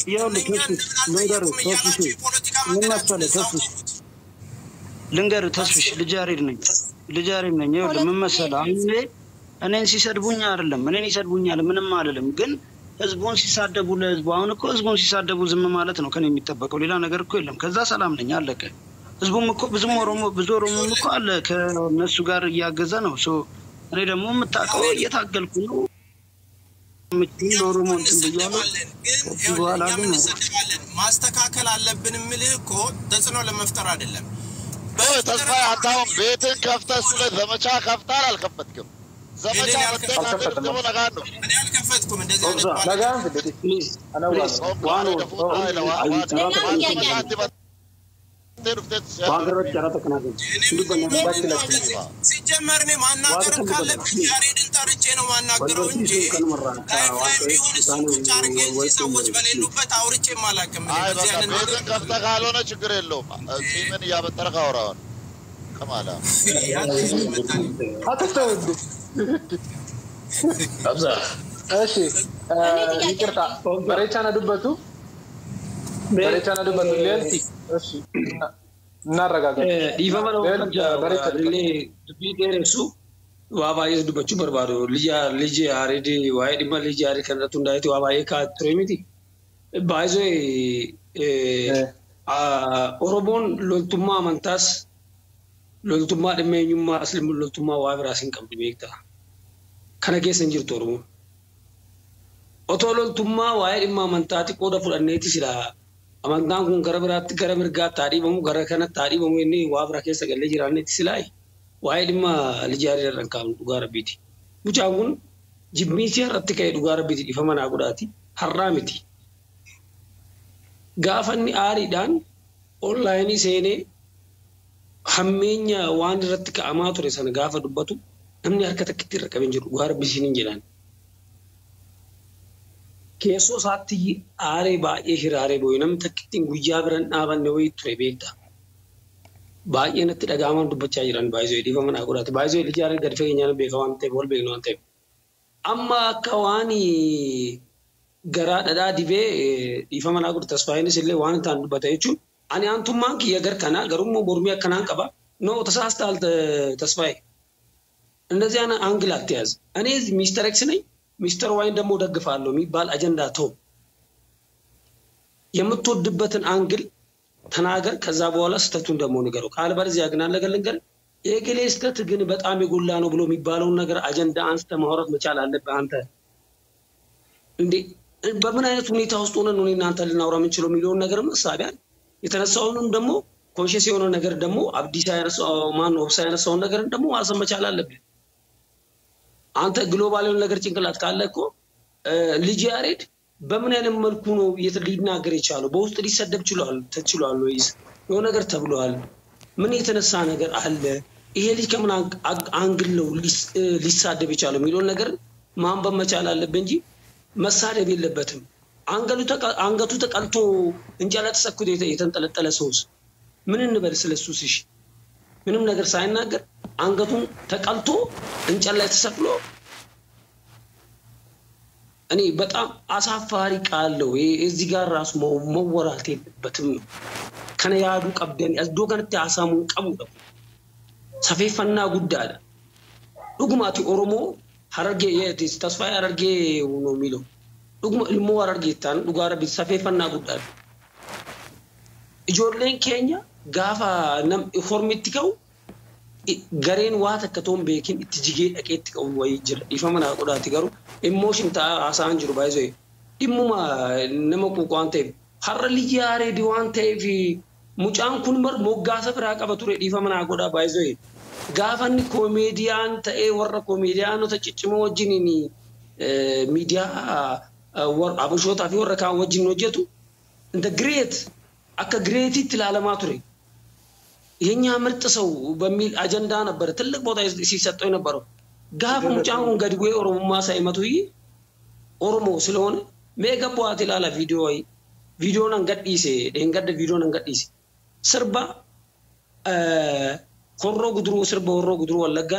يلا تسفش لنجر تسفش من مسألة تسفش لنجر تسفش لجاري من يلا من مسألة أنا إنسي سربوني عارلم أنا إنسي سربوني عارلم من ما عارلم جن هزبون سيساعد أبو لهزبون كو هزبون سيساعد أبو زم مالتنا كان يمتبق وليلا نجر كلهم كذا سلام لنيا لك هزبون مكو بزمورهم مكو على كناس سجار يعجزنا وسو أنا إذا مو متأكل يتأكل كله متين ورمون تبيانه ما استكاكل على بن ملكو تصنع لما افترى دلهم تصفى عندهم بيتين كفتة سولة زمشا كفتة على الكفتكم زمشا بتين عندهم نغانو أنا الكفتكم إن دزي نغان في بيتي بليز أنا وانو واغرت جراتك ناقل سيجمرني ما ناقر كالب ياريد انت رجينا ما ناقر ونجي بيون السنكو تارجين سيسوج بلينو بتاوريتي مالاكم بيتن كفتا قالونا شكر اللوم سيمن يابتر غوران كمالا هتستود أبزا أشي يكرتا بريتشانا دبتو ليلتي أشي نارجع ديفا ما هو اللي تبي سو وابايز دبتشو بربارو ليجي هاريدي وايد ما ليجي هاري كنا تنداي تو واباي كاتريميتي بايزو أوروبون لولتما منتاس لولتما دمينيوما أصل لولتما وابراسين كم بيميكتا كنا كيس نجير تورمون أتو لولتما وايد ما منتاتي كودا فل النيتي سلا أمانتان كون كربرات كربرجات تاري بمو كركنا تاري بمو إني وابرا كيس قال جيراني تسلاي وايد ما لجاري الرنكام دوغار بيتي بوجاون جيميسيا رتكاي دوغار بيتي إفهمنا أقولاتي حرامتي غافني آريدان أونلايني سيني همينيا وان رتك أماتو رسان غافا دبتو نمني حركة كتير ركبين جرو دوغار بيسينين جيران كيسو ساتي آري باقي هراري بوينم تكتين غجابرن آبان نوي تريبيتا باقي نتر أغامان دبچا جيران بايزوي ديفا من أقولات بايزوي لجاري درفه نيانا بيخوان تي بول بيغنوان تي أما كواني غرا دادا ديبه ديفا من أقول تصفايني سيلي وان تان دبتايچون أني أنتم مانكي يغر كنا غرمو برميا كنان كبا نو تساستال تصفاي እንደዚህ አይነት አንግል አትያዝ እኔ ሚስተር ኤክስ ነኝ ሚስተር ዋይን ደሞ ደግፋለሁ የሚባል አጀንዳ ተው የምትወድበትን አንግል ተናገር ከዛ በኋላ ስተቱን ደሞ ንገረው ካልበለዚያ ግን አለገልንገር የግሌ ስተት ግን በጣም ይጎላ ነው ብሎ የሚባለው ነገር አጀንዳ አንስተ ማውራት መቻል አለበት አንተ እንዴ በምን አይነት ሁኔታ ውስጥ ሆነን ነው እናንተ ልናወራ የምንችለው ሚሊዮን ነገር መሳቢያ የተነሳውንም ደሞ ኮንሺየስ የሆነ ነገር ደሞ አብዲስ አይነሳው ማን ነው ሳይነሳው ነገር ደሞ ማሰብ መቻል አለበት አንተ ግሎባል የሆነ ነገር ጭንቅላት ካለኮ ልጅ ያሬድ በምን አይነት መልኩ ነው ሊናገር ይቻላል በውስጥ ሊሰደብ ተችሏል ወይስ የሆነ ነገር ተብሏል ምን የተነሳ ነገር አለ ይሄ ልጅ ከምን አንግል ነው ሊሳደብ ይቻላል ሚሊዮን ነገር ማንበብ መቻል አለበት እንጂ መሳደብ የለበትም አንገቱ ተቀልቶ እንጀራ ተሰክቶ የተንጠለጠለ ሰውስ ምን እንበል ስለሱስ እሺ ምንም ነገር ሳይናገር አንገቱን ተቀልቶ እንጨት ላይ ተሰቅሎ እኔ በጣም አሳፋሪ ቃለው እዚህ ጋር ራስ መወራት የለበትም ከነያዱ ቀብደን አስዶ ገንተ አሳሙን ቀቡ ሰፌፈና ጉዳዳ ዱግማቲ ኦሮሞ ሐረርጌ ተስፋዬ ሐረርጌ ነው የሚለው ዱግማ ilmo ሐረርጌታን ዱጋራ ሰፌፈና ጉዳዳ ijoolleen keenya gaafa nam informitikaw gareen waa takkatoon beekin itti jigee dhaqeetti qabu wayii jira ifamana qodaati garu emotion ta asaan jiru baay'ee dhimmuma nama quuqaan ta'e har'a liyaaree diwaan ta'e fi mucaan kun mar moggaasa firaa qaba ture ifamana qodaa baay'ee gaafanni koomediyaan ta'e warra koomediyaanota ciccimoo wajjiniin miidiyaa warra abashootaa fi warra kaan wajjin hojjetu the great akka greetit ላለማ ቱሬ የኛ ምርጥ ሰው በሚል አጀንዳ ነበር ትልቅ ቦታ ሲሰጠው የነበረው ጋፍ ሙጫውን ገድጎ ኦሮሞማ ሳይመቱይ ኦሮሞ ስለሆነ ሜጋቧት ይላል ቪዲዮን አንገዲሴ ደንገደ ቪዲዮን አንገዲሴ ስርባ ኮሮ ጉድሩ ስርባ ወሮ ጉድሩ ወለጋ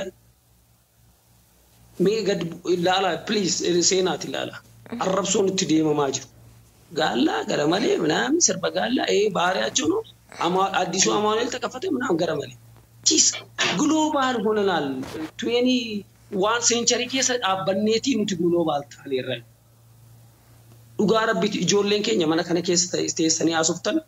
ሜገድ ላላ ፕሊዝ ሴናት ይላል አረብሶን ትዲማ ማጅ ጋላ ገረመሌ ምናምን ስርበ ጋላ ይሄ ባህሪያቸው ነው። አዲሱ አማኑኤል ተከፈተ ምናምን ገረመሌ ቺስ ግሎባል ሆነናል። 21 ሴንቸሪ ኬሰ አበኔቲ ኑት ግሎባል ታሌረ ዱጋ ረቢት ኢጆሌን ኬኛ ማና ከነ ኬስ ተስተሰኒ አሱፍተን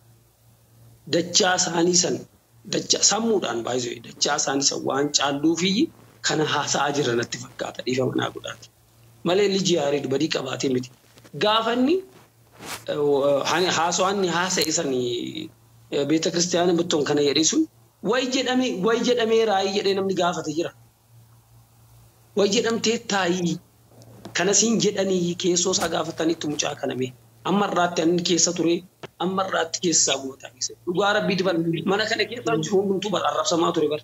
ደቻ ሳኒሰን ደቻ ሳሙዳን ባይዞ ደቻ ሳኒሰን ዋን ጫሉ ፊይ ከነ ሐሳ አጅረነት ፈቃተ ዲፈመና ጉዳት ማለ ልጅ ያሪድ በዲ ቀባቴ ምት ጋፈኒ ሐሳዋን ሐሳ ይሰኒ ቤተ ክርስቲያን ብትሆን ከነ የሪሱ ወይጀደሜ ራይ የደንም ጋፈተ ይራ ወይጀደም ተታይ ከነሲን ጀደኒ ኬሶ ሳጋፈተኒ ቱምጫ ከነሜ አመራት ያን ኬሰ ቱሬ አመራት ኬሳ ቦታ ይሰ ዱጋራ ቢድበል ማና ከነ ኬሳን ሁንቱ በአረብ ሰማቱ ሪበር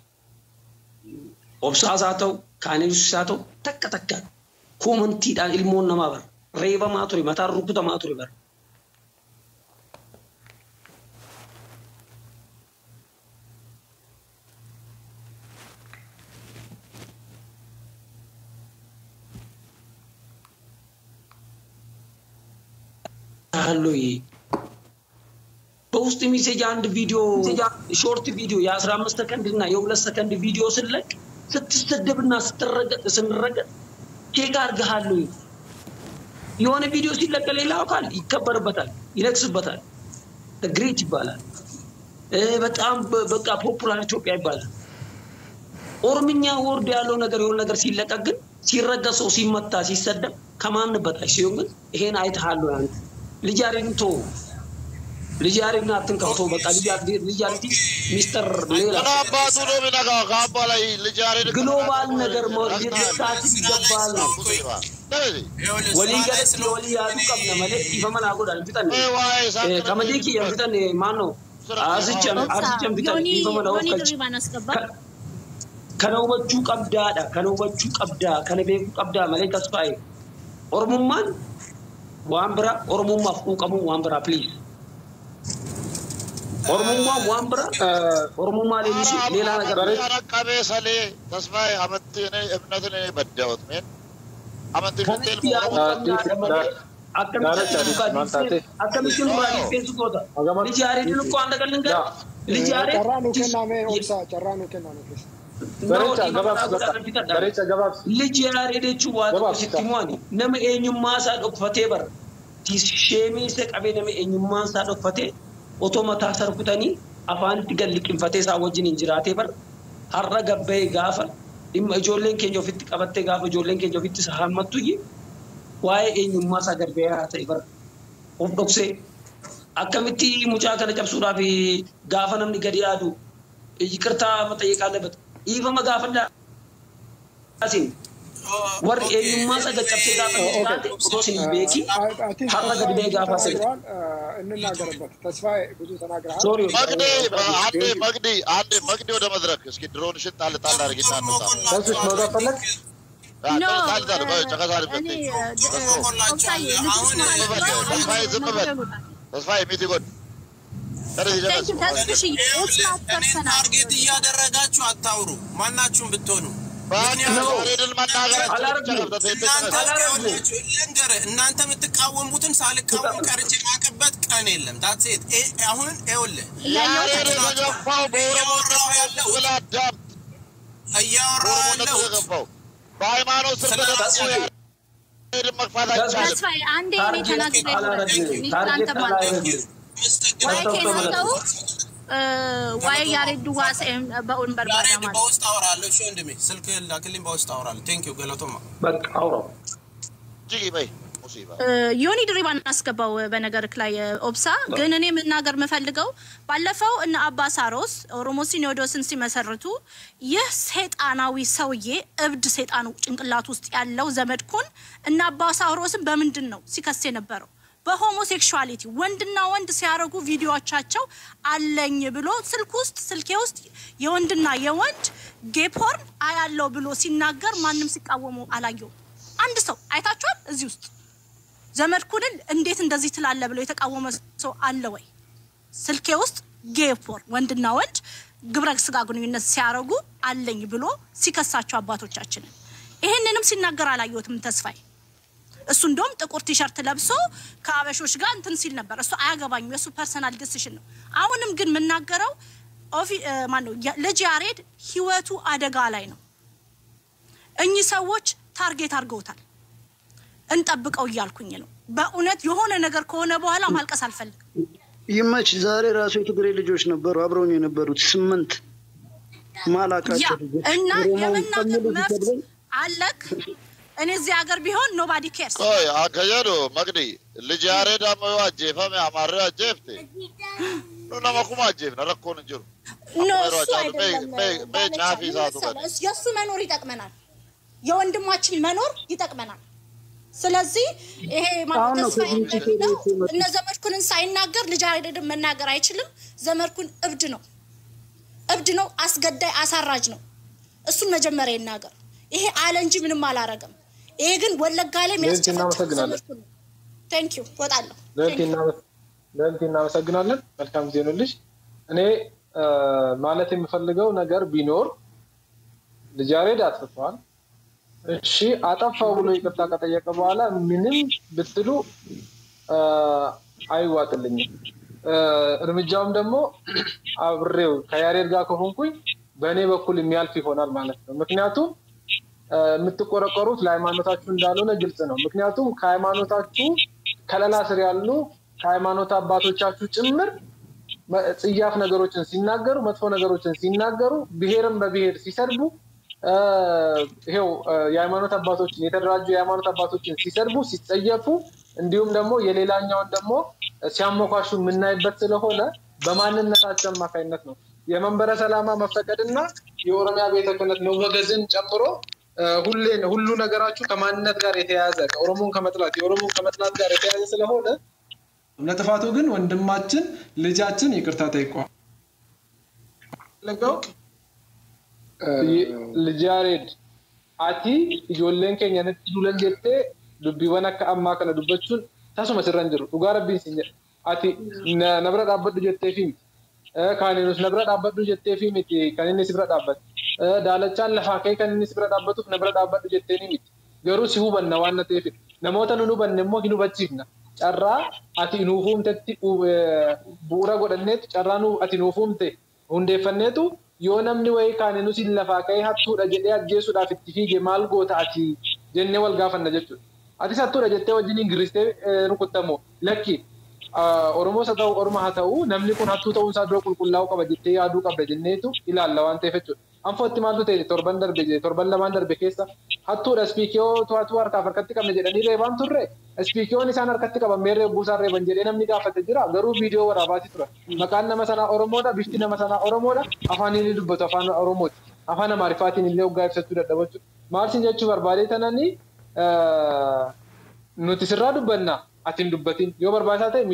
ኦብሳሳተው ካኔሱሳተው ተከተከ ኮመንቲ ዳን ኢልሞን ነማበር ሬባ ማቱሪ ማታሩኩታ ማቱሪ በር ሃሎይ በውስጥ ሜሴጅ አንድ ቪዲዮ ሾርት ቪዲዮ የ15 ሰከንድ እና የ2 ሰከንድ ቪዲዮ ስለቅ ስትሰደብና ስትረገጥ ስንረገጥ ቼክ አርጋሃሎይ የሆነ ቪዲዮ ሲለቅ ሌላ አካል ይከበርበታል ይነክስበታል ግሬት ይባላል በጣም በቃ ፖፑላር ኢትዮጵያ ይባላል ኦሮምኛ ወርድ ያለው ነገር የሆነ ነገር ሲለቀቅ ግን ሲረገሰው ሲመታ ሲሰደብ ከማን በታች ሲሆን ግን ይሄን አይተሃሎይ አንተ ልጃሪንቶ ልጃሪና አትንከውቶ በቃ ልጃሪቲ ሚስተር ሌላ አባቱ ነው ሚናጋ ካባላይ ልጃሪን ግሎባል ነገር ማውጣት ይገባል ወሊጋስ ወሊያዱ ቀብነ መለ ይፈመና ጎዳል ቢጠን ከመዲኪ የቢጠን ማን ነው አዝጨም ቢጠን ይፈመና ወከች ከነውበቹ ቀብዳዳ ከነውበቹ ቀብዳ ከነቤኩ ቀብዳ መለ ተስፋይ ኦሮሞማን ዋምብራ ኦሮሞማ ፉቀሙ ዋምብራ ፕሊዝ ኦሮሞማ ዋምብራ ኦሮሞማ ሌላ ነገር አረቀበ ሰሌ ተስፋይ አመትኔ እብነትኔ በዳውት ምን አመት ቢቴል አከሚሽን ማሊ ፌስቡክ ልጅ ያሬድን እኮ አንድ ቀን ልንገር ልጅ ያሬድ ጨራኑ ከናነ ልጅ ያሬደቹ ዋት ሲቲሞኒ ነመ ኤኙማ ሳዶፈቴ በር ቲሼሚ ሰቀበ ነመ ኤኙማ ሳዶፈቴ ኦቶማታ ሰርኩተኒ አፋን ትገልቅን ፈቴ ሳወጅን እንጅራቴ በር ሀረ ገበይ ጋፈ ኢም ጆሌን ኬጆ ፍት ቀበቴ ጋፈ ጆሌን ኬጆ ፍት ሰሐመቱይ ዋይ ኤኙማ ሳገርበያ ታይበር ኦፍዶክሴ አከምቲ ሙጫ ከነ ጨብሱዳ ፊ ጋፈ ነምኒ ገዲያዱ ይቅርታ መጠየቅ አለበት ይፈማ ጋፈንዳ አሲን ወር ኤኙማ ሳገጨብሴ ጋፈ ኦቶሲን ቤኪ ሀረ ገበይ ጋፈ ሰ እንናገርበት ተስፋዬ ብዙ ተናግረሃል ሶሪ መግዲ ወደ መድረክ እስኪ ድሮንሽን ጣል አድርጊና ነው ተስፋ ነው ፈለክ ኖ ተስፋዬ ሚቲጎን ታርጌት እያደረጋችሁ አታውሩ ማናችሁም ብትሆኑ እናንተ የምትቃወሙትን ሳልቃወም ቀርቼ ማቀበት ቀን የለም ዳትሴት አሁን ይኸውልህ እያወራሁ በሃይማኖት ስር ተስፋዬ አንዴ እኔ ተናግሬ ዋይ ያሬድ ዋስኤም በኡን በርባዳ ማለት በውስጥ አወራለሁ እሺ ወንድሜ ስልክ ላክልኝ በውስጥ አወራለሁ ቴንክ ዩ ገለቶማ በቃ አውራው ጂጊ በይ ሙሲባ ዮኒ ድሪባን አስገባው በነገርክ ላይ ኦብሳ ግን እኔ መናገር መፈልገው ባለፈው እና አባሳሮስ ኦሮሞ ሲኖዶስን ሲመሰርቱ ይህ ሰይጣናዊ ሰውዬ እብድ ሰይጣኑ ጭንቅላት ውስጥ ያለው ዘመድኩን እና አባሳሮስን በመንድነው ሲከስ የነበረው በሆሞሴክሹዋሊቲ ወንድና ወንድ ሲያረጉ ቪዲዮዎቻቸው አለኝ ብሎ ስልኬ ውስጥ የወንድና የወንድ ጌፖርን አያለው ብሎ ሲናገር ማንንም ሲቃወሙ አላየው አንድ ሰው አይታችኋል እዚህ ውስጥ ዘመድኩን እንዴት እንደዚህ ትላለ ብሎ የተቃወመ ሰው አለ ወይ ስልኬ ውስጥ ጌፖር ወንድና ወንድ ግብረ ስጋ ግንኙነት ሲያረጉ አለኝ ብሎ ሲከሳቸው አባቶቻችን ይሄንንም ሲናገር አላየውትም ተስፋዬ እሱ እንደውም ጥቁር ቲሸርት ለብሶ ከአበሾች ጋር እንትን ሲል ነበር። እሱ አያገባኝም፣ የሱ ፐርሰናል ዲሲሽን ነው። አሁንም ግን የምናገረው ማነው ልጅ ያሬድ ህይወቱ አደጋ ላይ ነው። እኚህ ሰዎች ታርጌት አድርገውታል። እንጠብቀው እያልኩኝ ነው። በእውነት የሆነ ነገር ከሆነ በኋላ ማልቀስ አልፈልግም። ይመች ዛሬ ራሱ የትግሬ ልጆች ነበሩ አብረውኝ የነበሩት 8 ማላቃቸው ልጆች እና የመናገር መብት አለክ። እኔ እዚህ ሀገር ቢሆን ኖባዲ ኬርስ ቆይ አከየዶ መግዲ ልጅ ያሬድ አመዋ ጀፈም አማራ ጀፍቴ ነው ነማኩማ ጀፍ ነረኮን እንጀሩ እሱ አይደለም በጫፊ ዛቱ የሱ መኖር ይጠቅመናል፣ የወንድማችን መኖር ይጠቅመናል። ስለዚህ ይሄ ማለት ነው እነ ዘመድኩንን ሳይናገር ልጅ ያሬድ መናገር አይችልም። ዘመድኩን እብድ ነው፣ አስገዳይ አሳራጅ ነው። እሱን መጀመሪያ ይናገር። ይሄ አለ እንጂ ምንም አላረገም። ይሄ ግን ወለጋ ላይ የሚያስጨፍጭፍ ዘመድኩን። ቴንክ ዩ ወጣለሁ። ለእንትና መሰግናለን። መልካም ጊዜ ነው ልጅ። እኔ ማለት የምፈልገው ነገር ቢኖር ልጅ ያሬድ አጥፍቷል። እሺ አጠፋው ብሎ ይቅርታ ከጠየቀ በኋላ ምንም ብትሉ አይዋጥልኝም። እርምጃውም ደግሞ አብሬው ከያሬድ ጋር ከሆንኩኝ በእኔ በኩል የሚያልፍ ይሆናል ማለት ነው። ምክንያቱም የምትቆረቆሩት ለሃይማኖታችሁ እንዳልሆነ ግልጽ ነው። ምክንያቱም ከሃይማኖታችሁ ከለላ ስር ያሉ ከሃይማኖት አባቶቻችሁ ጭምር ጽያፍ ነገሮችን ሲናገሩ፣ መጥፎ ነገሮችን ሲናገሩ፣ ብሔርም በብሔር ሲሰድቡ፣ ይሄው የሃይማኖት አባቶችን የተደራጁ የሃይማኖት አባቶችን ሲሰድቡ ሲጸየፉ፣ እንዲሁም ደግሞ የሌላኛውን ደግሞ ሲያሞካሹ የምናይበት ስለሆነ በማንነታቸው አማካኝነት ነው የመንበረ ሰላማ መፈቀድና የኦሮሚያ ቤተ ክህነት መወገዝን ጨምሮ ሁሉ ነገራችሁ ከማንነት ጋር የተያያዘ ከኦሮሞን ከመጥላት የኦሮሞን ከመጥላት ጋር የተያያዘ ስለሆነ ለጥፋቱ ግን ወንድማችን ልጃችን ይቅርታ ጠይቋል። ለጋው ልጅ ያሬድ አቲ ijoolleen keenya natti dulan jettee dubbiiwwan akka ammaa kana dubbachuun tasuma sirran jiru dhugaa rabbiin sin jedha ati nabra dhaabbadhu jettee fi kaaniinus nabra dhaabbadhu jettee fi miti kan inni sibra dhaabbatu daalachaan lafaa kee kan inni sibra dhaabbatuuf nabra dhaabbadhu jettee ni miti garuu si hubanna waan na ta'eef namoota nu hubanne immoo hin hubachiifna carraa ati nuufumtetti bu'uura godhanneetu carraa nu ati nuufumte hundeeffanneetu yoo namni wayii kaaniinus hin lafaa kee hattuudha jedhee ajjeesuudhaaf itti fiige maal goota ati jennee wal gaafanna jechuudha. Atis hattuudha jettee wajjin ingiristee rukuttamoo lakki Oromoos haa ta'u Oromoo haa ta'u namni kun hattuu ta'uunsaa dura qulqullaa'uu qaba jettee yaaduu qabda jenneetu ilaalla waan ta'eef jechuudha. Anfootti maaltu ta'e torban lamaan darbe keessa hattuudha ispiikiyoo to'atuu harkatti qabne jedhanii reebaan turre ispiikiyoon isaan harkatti qaban mee reebbuusaan reeban jedhee namni gaafate jira garuu viidiyoo waraabaati ture. Maqaan nama sanaa Oromoodha, bifti nama sanaa Oromoodha, afaaniin ni dubbatu afaan Oromooti. Afaan Amaariffaatiin illee hoggaa ibsachuu dadhabachu. Maal sin jechuu barbaadee tananii nuti sirraa dubbanna ati hin dubbatin yoo barbaachisaa ta'e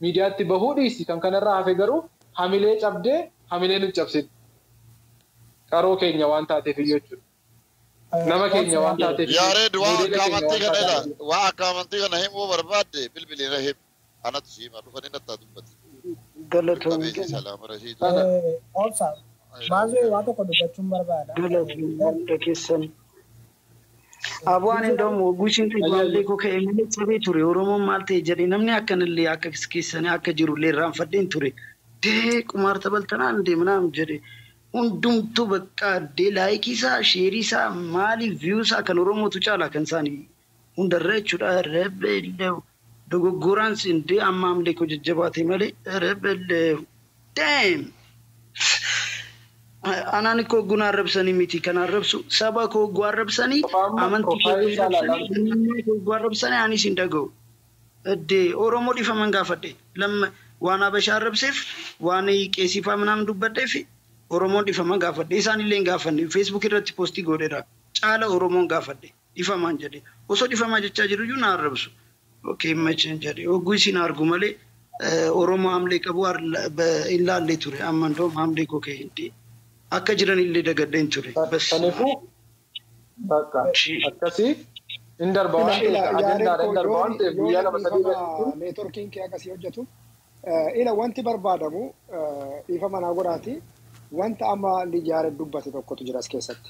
miidiyaatti bahuu dhiisi kan kanarraa hafe garuu hamilee cabdee hamilee nu cabsite. Qaroo keenya waan taateef jechuudha. Nama keenya waan taateef. Yareed waa akkaamantii kana himuu barbaadde bilbilii na him anatu siima dhufanii nattaa dubbate. Obsa baazoo waa tokko dubbachuun barbaada. Galatoomii Abu'aan indoomu guutiin xiqqaallee koo ka'ee malee cabee ture Oromoon maal ta'e jedhee namni akkanillee akka keessanii akka jirullee irraanfadheen ture. Dee qumaar taphaltanaa indee ምናምን jedhee hundumtuu bakka addee laayikii isaa sheerii isaa maaliif viyuu isaa kan Oromootu caalaa kan isaanii hundarra jechuudha. Rebelleew dogoggoraan indee amma amlee koo jajjabaate malee rebelleew damn. Anaan koo gun arrabsanii miti kan arrabsu saba koo gu arrabsanii amantii koo gu arrabsanii anis hin dhaga'u. Addee Oromoo dhiifaman gaafadhe lamma waan Habashaa arrabseef waan qeesifaa ምናምን dubbadheef Oromoon dhiifaman gaafadhe isaan illee hin gaafanne Facebook irratti poostii godheera caala Oromoon gaafadhe dhiifaman jedhe osoo dhiifamaa jechaa jiru iyyuu na arrabsu. Okay macheen jedhe oguu isin argu malee Oromoo hamlee qabu ilaallee ture amma ndoom hamlee koo ka'e hindi akka jiran illee dagadeen ture. Kanaafuu bakka akkasii hin darba waan ta'eef ajandaadha hin darba waan ta'eef guyyaa lama sadii irratti neetworkiin kee akkasii hojjetu ila wanti barbaadamu ifa manaa godhaati wanta amma Lijaare dubbate tokkotu jira as keessatti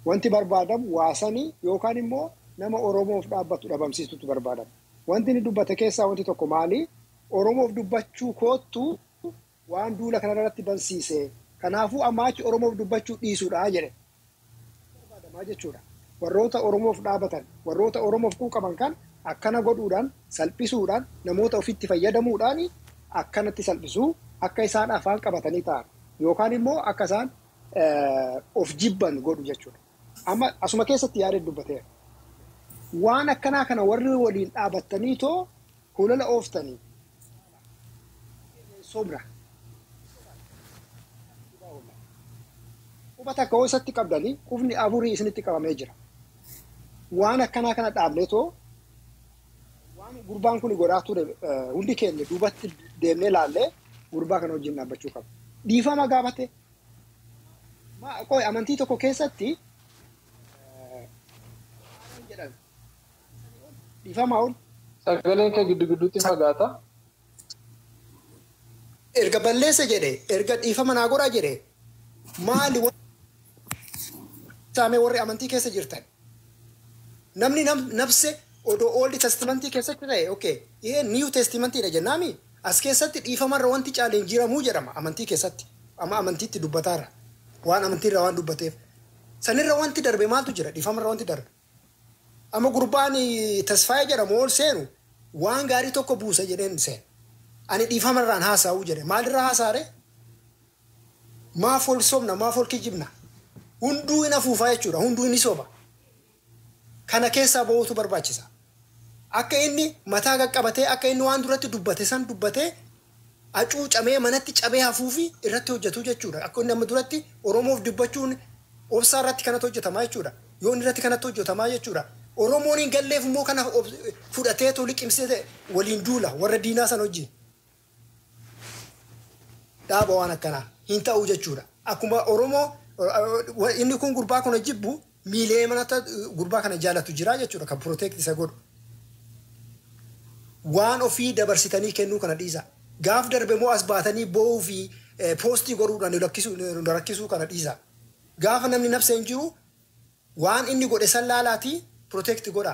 wanti barbaadamu waasanii yookaan immoo nama Oromoof dhaabbatu dhabamsiistutu barbaadama. Wanti inni dubbate keessaa wanti tokko maali? Oromoof dubbachuu koottu waan duula kanarratti bansiise. Kanaafuu amma achi Oromoof dubbachuu dhiisuudha jedhe. Barbaadamaa jechuudha. Warroota Oromoof dhaabatan, warroota Oromoof quuqaman kan akkana godhuudhaan, salphisuudhaan, namoota ofitti fayyadamuudhaan akkanatti salphisuu akka isaan afaan qabatanii ta'an yookaan immoo akka isaan of jibban godhu jechuudha. Amma asuma keessatti yaada dubbateera. Waan akkanaa kana warri waliin dhaabattanii too hulala ooftanii sobra. Quba takka hoo isatti qabdanii qubni afurii isinitti qabamee jira. Waan akkanaa kana dhaablee too waan gurbaan kun godhaa ture hundi keenya duubatti deemnee laallee gurbaa kana wajjin dhaabbachuu qaba. Dhiifama gaafate. Qoy amantii tokko keessatti dhiifama ol. Sagaleen kee giddu gidduutti fagaata. Erga balleessa jedhe, erga dhiifama naa godhaa jedhe, maali saamee warri amantii keessa jirtan? Namni nabse odoo Old Testamentii keessatti ta'e, okay, ihe New Testamentiidha jennaami. As keessatti dhiifamarra wanti caaleen jiramuu jedhama amantii keessatti. Amma amantiitti dubbataarra. Waan amantiirra waan dubbateef. Sanirra wanti darbe maaltu jira? Dhiifamarra wanti darbe. Amma gurbaan tasfaayee jedhamu ol seenu waan gaarii tokko buusa jedheen seenu. Ani dhiifamarraan haasa'uu jedhe. Maalirraa haasaare? Maaf ol sobna, maaf ol kijibna. Hunduu hin afuufaa jechuudha. Hunduu hin soba. Kana keessaa bahuutu barbaachisa. Akka inni mataa qaqqabatee akka inni waan duratti dubbate san dubbatee hacuucamee manatti cabee hafuufi irratti hojjetu jechuudha. Akka inni amma duratti Oromoof dubbachuun obsaa irratti kanatti hojjetamaa jechuudha. Yoon irratti kanatti hojjetamaa jechuudha. Oromoon hin galleef immoo kana fudhatee toli qimsee waliin duula warra diinaa san hojii. Dhaaba waan akkanaa hin ta'u jechuudha. Akkuma Oromoo inni kun gurbaa kana jibbu miilee manata gurbaa kana jaalatu jira jechuudha kan protect isa godhu. Waan ofii dabarsitanii kennuu kana dhiisa. Gaaf darbe moo as baatanii boo'uu fi poostii godhuudhaan rakkisuu kana dhiisa. Gaafa namni nabsee hin jiru waan inni godhe san laalaatii protect godha.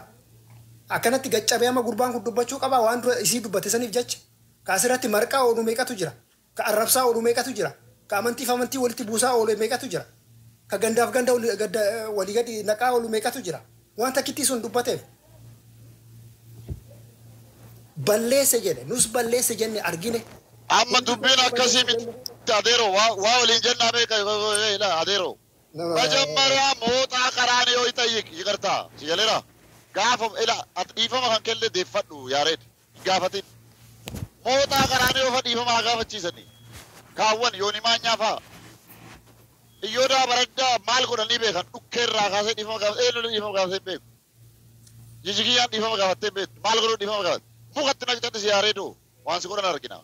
Akkanatti gaccabee amma gurbaan kun dubbachuu qaba waan isii dubbate saniif jecha. Ka asirratti marqaa oolu meeqatu jira. Ka arrabsaa oolu meeqatu jira. Ka amantiif amantii walitti buusaa oolu meeqatu jira. Ka gandaaf ganda walii gadi naqaa oolu meeqatu jira. Waan takkittii sun dubbateef. Balleesse jedhe nus balleesse jenne argine. Amma dubbiin akkasii miti adeero waa waliin jennaa beeka adeero. Majammaria mooxaa qaraanii yoo ta'e yiqartaa si jaleera. Gaafa dhiifama kan kelle deeffadhu yaareed gaafatin. Mooxaa qaraanii yoo dhiifama gaafachiisanii. Kaawwan yooni maanyaa fa'a. Iyyoodaa baraddaa maal godhanii beekan dhukkeerraa kaasee dhiifama gaafatee eenyuun dhiifama gaafatee beeku. Jijigiyyaan dhiifama gaafatee beeku maal godhuu dhiifama gaafate. Mukatti naqxatti si yaareedoo waan si godhan argina.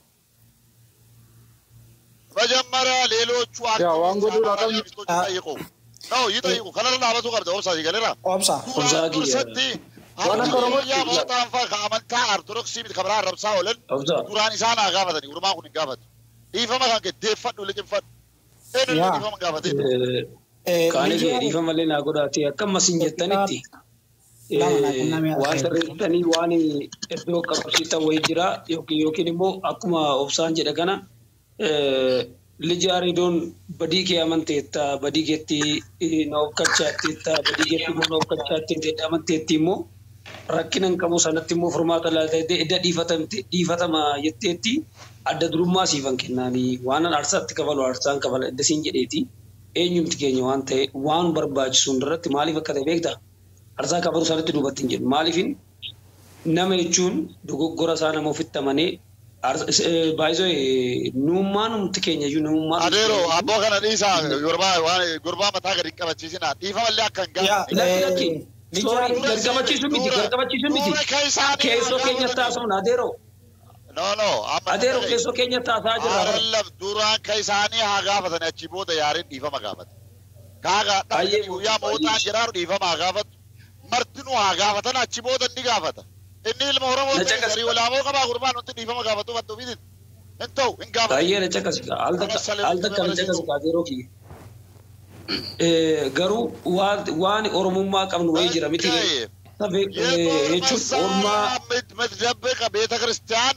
Majammaria ሌሎቹ waan godhuudhaan ጠይቁ ነው ይጠይቁ ከለላ አበቱ ቀብደ ኦብሳ ይገለራ ኦብሳ ሰቲ ያ ሞታንፋ ከአመንታ ኦርቶዶክስ ሲቢት ከብራ ረብሳ ወለን ቁርአን ኢሳና ጋፈተኒ ኡርማ ኩን ጋፈት ኢፈማ ካንከ ደፈዱ ልጅፈድ ኤኑ ኢፈማ ጋፈት ካኔ ኢፈማ ለና ጎዳቲ አከማሲን ጀተንቲ waan tarreessanii waan iddoo qabsiisa wayii jira yookiin immoo akkuma obsaan jedha kana lijaaridoon badii kee amanteetta badii keetti na ofkachaatteetta badii keetti immoo na ofkachaatteetta amanteetti immoo rakkina hin qabu sanatti immoo furmaata laatee edda dhiifatama jetteetti adda durummaa siifan kennaanii waan aarsaatti kafalu aarsaan kafala edda siin jedheeti eenyumti keenya waan ta'e waan barbaachisuun irratti maaliif akka ta'e beektaa? Arsaa kabaru sanatti duubattiin jedhu maaliifin nama jechuun dogoggora isaa nama ofitti amanee baay'isoo nuummaanumti keenya iyyuu nuummaan. Adeero abboo kana dhiisaa gurbaa mataa gadi qabachiisinaa dhiifamallee akka hin gaafne. Gargabachiisu miti keessoo keenyatti haasofna adeero. No. Adeero keessoo keenyatti haasaa jirra. Arallam duraan ka isaanii haa gaafatanii achi booda yaariin dhiifama gaafate. Kaaga dhaabbii guyyaa mootaan jedhaanu dhiifama haa gaafatu. Martinu haa gaafatan achi booda ni gaafata. Inni ilma Oromoo ta'e walaamoo qabaa gurbaan wanti dhiifama gaafatu waddu bitin. Hin ta'u hin gaafatu. Baay'ee na caqasika. Al takka na caqasika adeeroo kiyya. Garuu waan Oromummaa qabnu wayii jira miti. የምትደብቅ ቤተ ክርስቲያን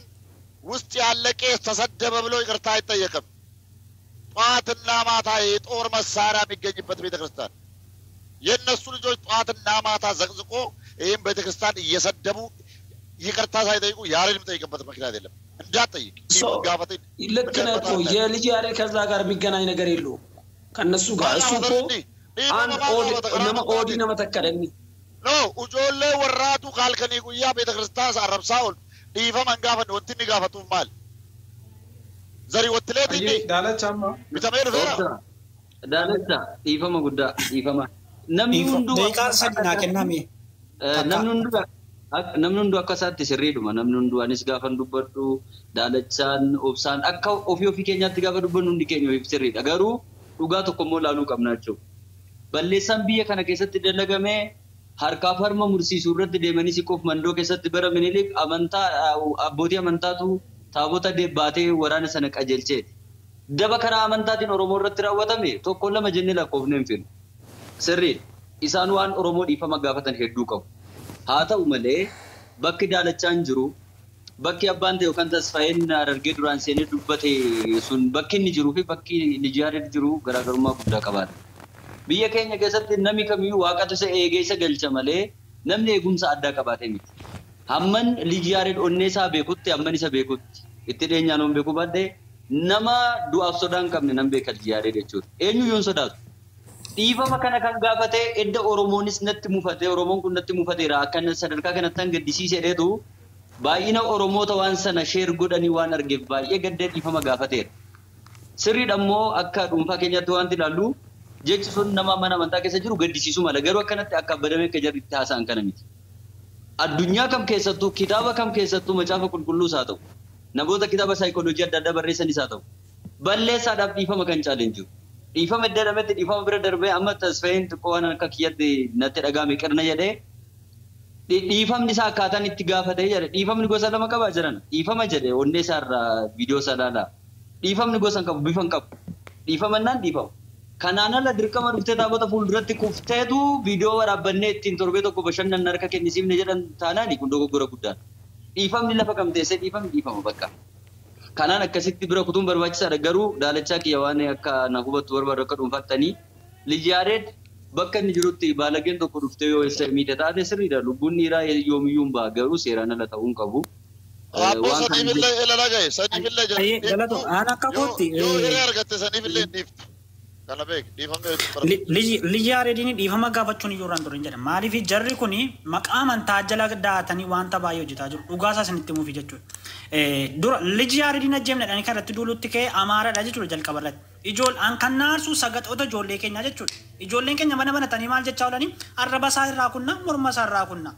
ውስጥ ያለ ቄስ ተሰደበ ብሎ ይቅርታ አይጠየቅም። ጠዋትና ማታ የጦር መሳሪያ የሚገኝበት ቤተ ክርስቲያን የእነሱ ልጆች ጠዋትና ማታ ዘቅዝቆ ይህም ቤተ ክርስቲያን እየሰደቡ ይቅርታ ሳይጠይቁ ያሬድ የሚጠይቅበት ምክንያት የለም። እንዳትጠይቅ ልክ ነህ እኮ የልጅ ያሬድ ከዛ ጋር የሚገናኝ ነገር የለውም ከእነሱ ጋር። እሱ እኮ አንድ ኦዲ ነው መተከለኝ ኖ ujoollee warraatu kaalkanii guyyaa ቤተ ክርስቲያን arrabsaa ol dhiifaman gaafanne wanti inni gaafatuuf maal zarii wattileet inni bitamee dhufeera daalacha dhiifama guddaa dhiifama namni hunduu deeqaan sadii naa kenname namni hunduu akka isaatti sirriidhuma namni hunduu anis gaafan dubbadhu daalachaan obsaan akka ofii keenyaatti gaafa dubbannu hundi keenya ofiif sirriidha garuu dhugaa tokko immoo laaluu qabna jechuudha. Balleessaan biyya kana keessatti dalagame harkaa farma mursiisuu irratti deemanii siqoof mandoo keessatti bara Minilik amantaa abbootii amantaatu taabota baatee waraana sana qajeelcheeti. Daba karaa amantaatiin Oromoo irratti raawwatame tokko lama jennee lakkoofnee hin finu. Sirriidha. Isaan waan Oromoo dhiifama gaafatan hedduu qabu. Haa ta'u malee bakki daalachaan jiru bakki abbaan ta'e yookaan tasfaa'een Harargee duraan seenee dubbate sun bakki inni jiruu fi bakki Lijiyaariin jiru garaagarummaa guddaa qabaata. Biyya keenya keessatti namni kamiyyuu waaqatu isa eegee isa galcha malee namni eegumsa addaa qabaatee miti. Hamman Lijiyaariin onnee isaa beekutti hamman isa beekutti itti dhiyeenyaan on beekuu baadhee nama du'aaf sodaa hin qabne nan beeka Lijiyaariin jechuudha. Eenyuyyuu hin sodaatu. Dhiifama kana kan gaafate edda Oromoonis natti mufate Oromoon kun natti mufateera akka sadarkaa kanatti kan gaddisiisee dheetu baay'ina Oromoota waan sana sheer godhanii waan argeef baay'ee gaddee dhiifama gaafateera. Sirriidha immoo akka dhuunfaa keenyatti wanti ilaallu jechi sun nama mana amantaa keessa jiru gaddisiisu mala garuu akkanatti akka badamee akka jarri itti haasa'an kana miti. Addunyaa kam keessattuu kitaaba kam keessattuu macaafa qulqulluus haa ta'u namoota kitaaba saayikooloojii adda addaa barreessanis haa ta'u balleessaadhaaf dhiifama kan caaleen jiru. Dhiifama edda dhametti dhiifama bira darbee amma tasfaa'een xiqqoo waan akka kiyyatti natti dhagaame qirna jedhee dhiifamni isaa akkaataan itti gaafatee jedhe dhiifamni gosa lama qabaa jiran dhiifama jedhe onnee isaarraa viidiyoo isaa ilaalaa dhiifamni gosa hin qabu bifa hin qabu dhiifamannaan dhiifama. Kanaan ala dirqama dhuftee taabota fuulduratti kufteetu viidiyoo waraabbannee ittiin torbee tokko bashannan harka kennisiifne jedhan taanaan kun dogoggora guddaan. Dhiifamni lafa kamteessee dhiifamni dhiifama bakka. Kanaan akkasitti bira kutuun barbaachisaadha garuu daalachaa kiyya waan akka na hubattu barbaadu akka dhuunfattanii Lijiyaariin bakka inni jirutti baalageen tokko dhuftee yoo isa miite taate sirriidha lubbuun dhiiraa yoomiyyuu hin ba'a garuu seeraan ala ta'uu hin qabu. Abboo sadiifillee ila lagaye sadiifillee galatu aan akka kootti yoo hiree argatte sadiifillee hin dhiiftu. Lijiyaariin dhiifama gaafachuun iyyuu irraan turin jedha. Maaliif jarri kun maqaa amantaa jala daatanii wanta baay'ee hojjetaa jiru. Dhugaasaa isinitti muufii jechuudha. Dura Lijiyaariin ajjeemnedhaan kan irratti duulutti ka'ee Amaaraadha jechuudha jalqaba irratti. Ijoolleen kan naarsu sagatoota ijoollee keenyaa jechuudha. Ijoolleen keenya mana banatanii maal jechaa oolanii arraba isaa irraa kunna morma isaa irraa kunna.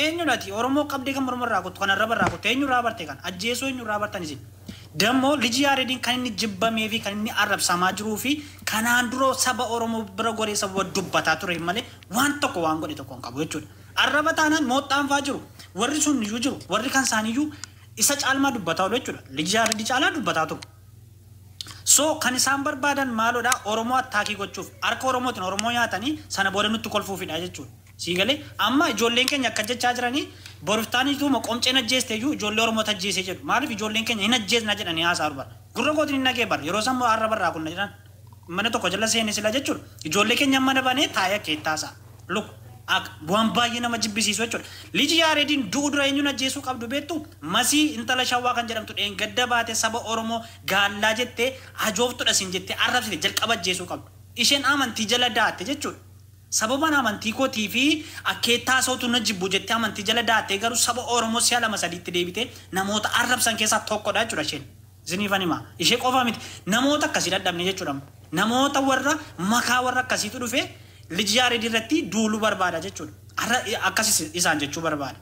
Eenyudhaati Oromoo qabdee kan morma irraa kuttu kan arraba irraa kuttu eenyurraa barte kan ajjeesoo eenyurraa bartan isin. Dammo Lijiyaariin kan inni jibbamee fi kan inni arrabsamaa jiruu fi kanaan dura saba Oromoo bira goree saba dubbataa ture malee waan tokko waan godhe tokko hin qabu jechuudha. Arraba taanaan mooxxaan fa'aa jiru warri sun iyyuu jiru warri kan isaaniiyyuu isa caalmaa dubbataa oolu jechuudha. Lijiyaariin caalaa dubbataa ture. So kan isaan barbaadan maalodhaa Oromoo attaakii gochuuf harka Oromootiin Oromoo nyaatanii sana booda nutti kolfuufidha jechuudha. Siigalee amma ijoolleen keenya akka jechaa jiranii boriftaaniituma qomceen ajjeeste iyyuu ijoollee Oromoo ajjeesee jedhu maaliif ijoolleen keenya hin ajjeesna jedhanii haasaa barbaada. Gurra kootiin hin nagee bara yeroo sammoo arraba irraa kunna jedhan mana tokko jala seene sila jechuudha. Ijoollee keenya mana banee taa'ee keettaasaa luk bu'aan baay'ee nama jibbisiisu jechuudha. Lijiyaariin du'u dura eenyuun ajjeesuu qabdu beektu masii intala shawwaa kan jedhamtu gadda baate saba Oromoo gaallaa jettee ajooftudha siin jettee arrabsite jalqaba ajjeesuu qabdu. Isheen amantii jala daatte jechuudha. Sababaan amantii kootii fi akkeettaa sootu na jibbu jettee amantii jala daattee garuu saba Oromoo si'a lama sadiitti deebitee namoota arrabsan keessaa tokkodha jechuudha isheen. Ziniifan himaa ishee qofa miti namoota akkasii dadhabne jechuudha. Namoota warra makaa warra akkasiitu dhufee Lijiyaariin irratti duuluu barbaada jechuudha. Akkasis isaan jechuu barbaada.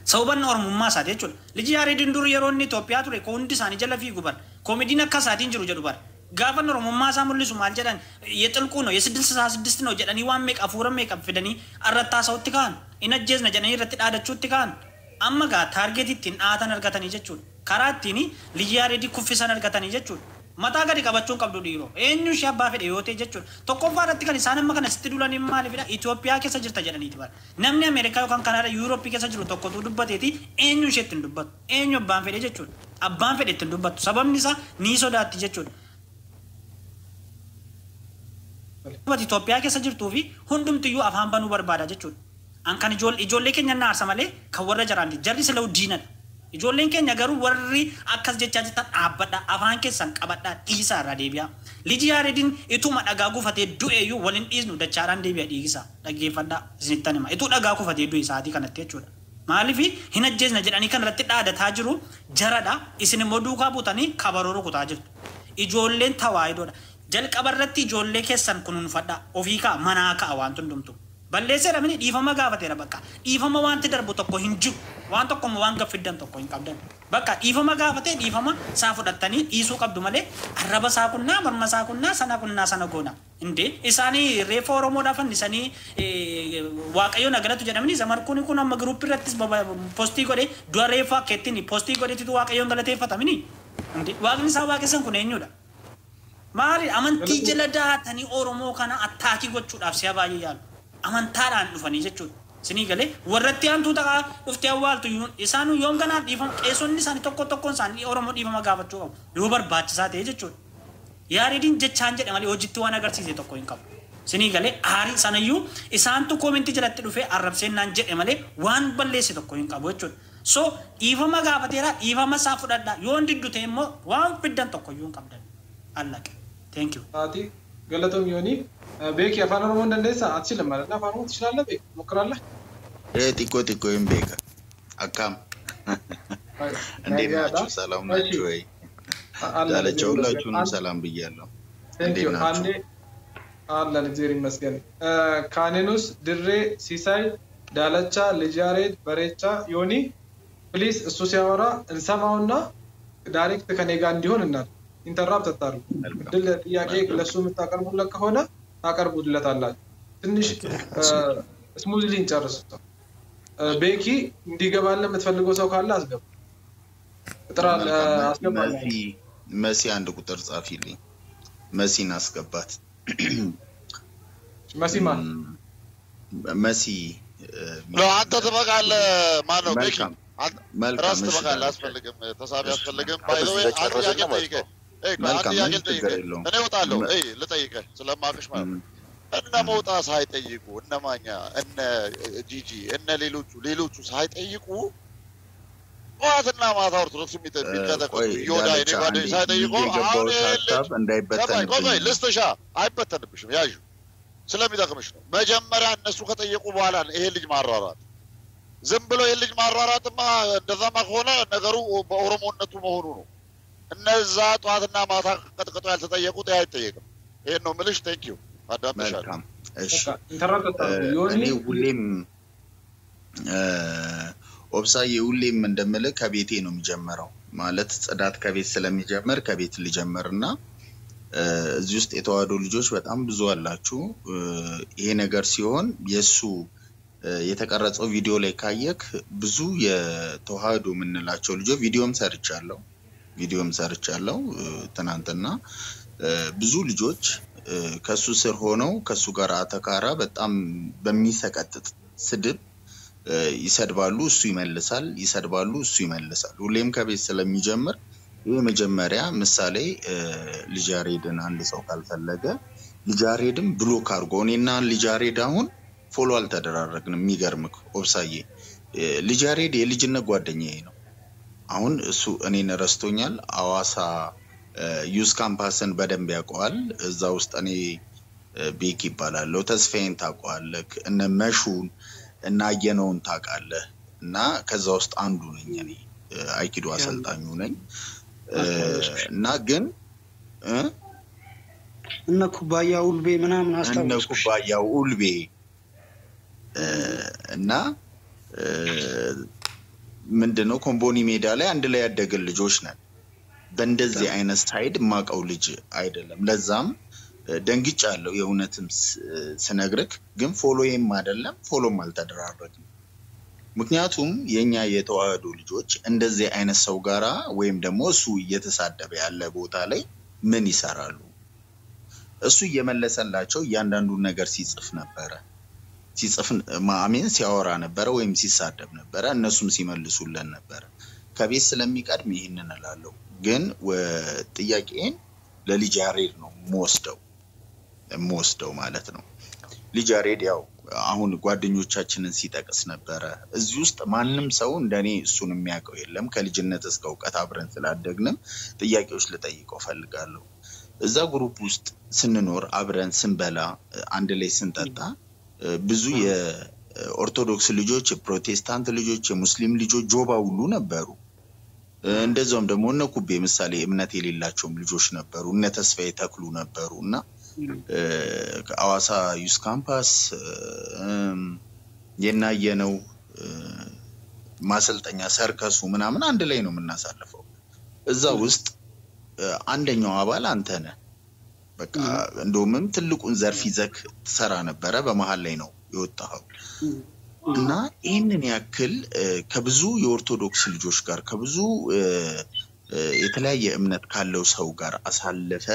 Sababan Oromummaa isaati jechuudha. Lijiyaariin dur yeroo inni Itoophiyaa ture hundi isaanii jala fiigu bara. Koomediin akka isaatiin jiru jedhu bara. Gaafa Oromummaa isaa mul'isu maal jedhan የጥልቁ ነው የ666 ነው jedhanii waan meeqa afuura meeqa fidanii arrattaa isaatti kaan in ajjeesna jedhanii irratti dhaadachuutti kaan amma gaa taargeetii ittiin dhaatan argatanii jechuudha. Karaa ittiin Lijiyaariin kuffisan argatanii jechuudha. mataa gadi qabachuun qabdu dhiiroo eenyu ishee abbaa fedhe yoo ta'e jechuudha tokkoffaa irratti kan isaan amma kana sitti dulan maaliifidha Itoophiyaa keessa jirta jedhaniiti bara namni Ameerikaa yookaan Kanaada Yuurooppii keessa jiru tokkotu dubbateeti eenyu ishee ittiin dubbatu eenyu abbaan fedhe jechuudha abbaan fedhe ittiin dubbatu sababni isaa ni sodaatti jechuudha. Itoophiyaa keessa jirtuu fi hundumtiyyuu afaan banuu barbaada jechuudha. An kan ijoollee keenya naarsa malee kan warra jiraanti jarri sila diinadha. Ijoolleen keenya garuu warri akkas jechaa jirtan dhaabbadha afaan keessan qabadhaa dhiisaa irraa deebi'a. Liji Yaareediin ituma dhagaa gufatee du'eeyyuu waliin dhiisnu dachaadhaan deebi'a dhiigisaa dhaggeeffadhaa isinittan hima. Ituu dhagaa gufatee du'e isaatii kanatti jechuudha. Maaliif hin ajjeesna jedhanii kan irratti dhaadataa jiru jaradha isin immoo duukaa buutanii kabaroo rukutaa jirtu. Ijoolleen tawaayidoodha. Jalqaba irratti ijoollee keessan kunuunfadhaa ofii ka'a manaa ka'a waan hundumtu. Balleesseera mini dhiifama gaafateera bakka dhiifama wanti darbu tokko hin jiru waan tokko waan gaffiddan tokko hin qabdan bakka dhiifama gaafatee dhiifama saa fudhattanii dhiisuu qabdu malee arraba saa kunnaa morma saa kunnaa sana goona indee isaanii reefa Oromoodhaaf fannisanii waaqayyoon agaratu jedhamanii zamarkuun kun amma giruuppii irrattis postii godhee du'a reefa akkeettiin postii godheetitu waaqayyoon galateeffatamini indee waaqni isaa waaqessan kun eenyudha maali amantii jala daatanii Oromoo kana attaakii gochuudhaaf si'a baay'ee yaalu. Amantaadhaan dhufanii jechuudha. Sinii galee warratti aantuu ta'a dhuftee awwaaltu isaan yoom ganaa dhiifama qeessonni isaanii tokkoon isaanii Oromoo dhiifama gaafachuu qabu yoo barbaachisaa ta'e jechuudha. Yaareediin jechaan jedhe malee hojiitti waan agarsiise tokko hin qabu. Sinii galee aarii sanayyuu isaantu koomentii jalatti dhufee arrabseennaan jedhe malee waan balleesse tokko hin qabu jechuudha. So dhiifama gaafateera dhiifama isaa fudhadhaa yoo diddu ta'e immoo waan fiddan tokkoyyuu hin qabdan. Allaqe. Thank you. Galatom Yoni, Beki afaan Oromoon dandeessaa ati lama afaan Oromoo ትችላለህ Beki ሞክራለህ ጢቆ ይምቤካ አካም እንዴት ናችሁ ሰላም ናችሁ ወይ ዳለቻው ሁላችሁንም ሰላም ብያለሁ እንዴት ናችሁ አላህ እግዚአብሔር ይመስገን ካኔኑስ ድሬ ሲሳይ ዳለቻ ልጃሬድ በሬቻ ዮኒ ፕሊዝ እሱ ሲያወራ እንሰማውና ዳይሬክት ከኔ ጋር እንዲሆን እናል ኢንተራፕት አታርጉ ድል ጥያቄ ለሱ የምታቀርቡለት ከሆነ ታቀርቡለታላችሁ ትንሽ ስሙዝሊ እንጨርሰው ቤኪ እንዲገባለ የምትፈልገው ሰው ካለ አስገባ ጥራል አስገባለ መሲ አንድ ቁጥር ጻፊልኝ መሲን አስገባት መሲ ማን መሲ ነው አንተ ትበቃለህ ማን ነው ቤኪ ራስ ትበቃለህ አስፈልግም ተሳቢ አስፈልግም ባይዘው አንተ ያገጠይከ እኔ ወጣለሁ ልጠይቅህ ስለማቅሽ ማለት እነ ሞጣ ሳይጠይቁ እነ ማኛ እነ ጂጂ እነ ሌሎቹ ሳይጠይቁ ዋትና ማታ ኦርቶዶክስ የሚጠብቀው ይወዳ እኔ ባደ ሳይጠይቁ አሁን እንዳይበተን ልስተሻ አይበተንብሽም ያዩ ስለሚጠቅምሽ ነው መጀመሪያ እነሱ ከጠየቁ በኋላ ይሄ ልጅ ማራራት ዝም ብሎ ይሄ ልጅ ማራራትማ እንደዛማ ከሆነ ነገሩ በኦሮሞነቱ መሆኑ ነው እነዛ ጧትና ማታ ቀጥቀጦ ያልተጠየቁት አይጠየቅም ይሄን ነው ምልሽ ቴንክ ዩ አዳምሻለሁ እሺ እኔ ሁሌም ኦብሳዬ ሁሌም እንደምልህ ከቤቴ ነው የሚጀምረው ማለት ጽዳት ከቤት ስለሚጀምር ከቤት ሊጀምርና እዚህ ውስጥ የተዋህዶ ልጆች በጣም ብዙ አላችሁ ይሄ ነገር ሲሆን የሱ የተቀረጸው ቪዲዮ ላይ ካየክ ብዙ የተዋህዶ ምንላቸው ልጆች ቪዲዮም ሰርቻለሁ ትናንትና ብዙ ልጆች ከሱ ስር ሆነው ከሱ ጋር አተካራ በጣም በሚሰቀጥጥ ስድብ ይሰድባሉ እሱ ይመልሳል ሁሌም ከቤት ስለሚጀምር ይሄ መጀመሪያ ምሳሌ ልጃሬድን አንድ ሰው ካልፈለገ ልጃሬድም ብሎክ አርጎ እኔና ልጃሬድ አሁን ፎሎ አልተደራረግንም የሚገርምክ ኦብሳዬ ልጃሬድ የልጅነት ጓደኛዬ ነው አሁን እሱ እኔን ረስቶኛል አዋሳ ዩስ ካምፓስን በደንብ ያውቀዋል እዛ ውስጥ እኔ ቤክ ይባላል ተስፋዬን ታውቀዋለህ እነ መሹን እና አየነውን ታውቃለህ እና ከዛ ውስጥ አንዱ ነኝ እኔ አይኪዶ አሰልጣኙ ነኝ እና ግን እነ ኩባያው ኡልቤ ምናምን አስተዋወቁ እነ ኩባያው ኡልቤ እና ምንድነው ኮምቦኒ ሜዳ ላይ አንድ ላይ ያደገ ልጆች ነን በእንደዚህ አይነት ሳይድ ማቀው ልጅ አይደለም ለዛም ደንግጫለሁ የእውነትም ስነግርክ ግን ፎሎዬም አይደለም ፎሎም አልተደራረግም ምክንያቱም የኛ የተዋህዶ ልጆች እንደዚህ አይነት ሰው ጋራ ወይም ደግሞ እሱ እየተሳደበ ያለ ቦታ ላይ ምን ይሰራሉ? እሱ እየመለሰላቸው እያንዳንዱን ነገር ሲጽፍ ነበረ። ሲጽፍ ማአሜን ሲያወራ ነበረ ወይም ሲሳደብ ነበረ። እነሱም ሲመልሱልን ነበረ። ከቤት ስለሚቀድም ይህንን እላለሁ። ግን ጥያቄን ለልጅ ያሬድ ነው የምወስደው ማለት ነው። ልጅ ያሬድ ያው አሁን ጓደኞቻችንን ሲጠቅስ ነበረ። እዚህ ውስጥ ማንም ሰው እንደኔ እሱን የሚያውቀው የለም። ከልጅነት እስከ እውቀት አብረን ስላደግንም ጥያቄዎች ልጠይቀው ፈልጋለሁ። እዛ ግሩፕ ውስጥ ስንኖር አብረን ስንበላ አንድ ላይ ስንጠጣ ብዙ የኦርቶዶክስ ልጆች፣ የፕሮቴስታንት ልጆች፣ የሙስሊም ልጆች ጆባ ሁሉ ነበሩ። እንደዛውም ደግሞ እነ ኩቤ ምሳሌ እምነት የሌላቸውም ልጆች ነበሩ። እነ ተስፋዬ ተክሉ ነበሩና አዋሳ ዩስ ካምፓስ የናየነው ማሰልጠኛ ሰርከሱ ምናምን አንድ ላይ ነው የምናሳልፈው። እዛ ውስጥ አንደኛው አባል አንተ ነህ። በቃ እንደውም ትልቁን ዘርፍ ይዘክ ትሰራ ነበረ። በመሃል ላይ ነው የወጣው እና ይህንን ያክል ከብዙ የኦርቶዶክስ ልጆች ጋር ከብዙ የተለያየ እምነት ካለው ሰው ጋር አሳለፈ።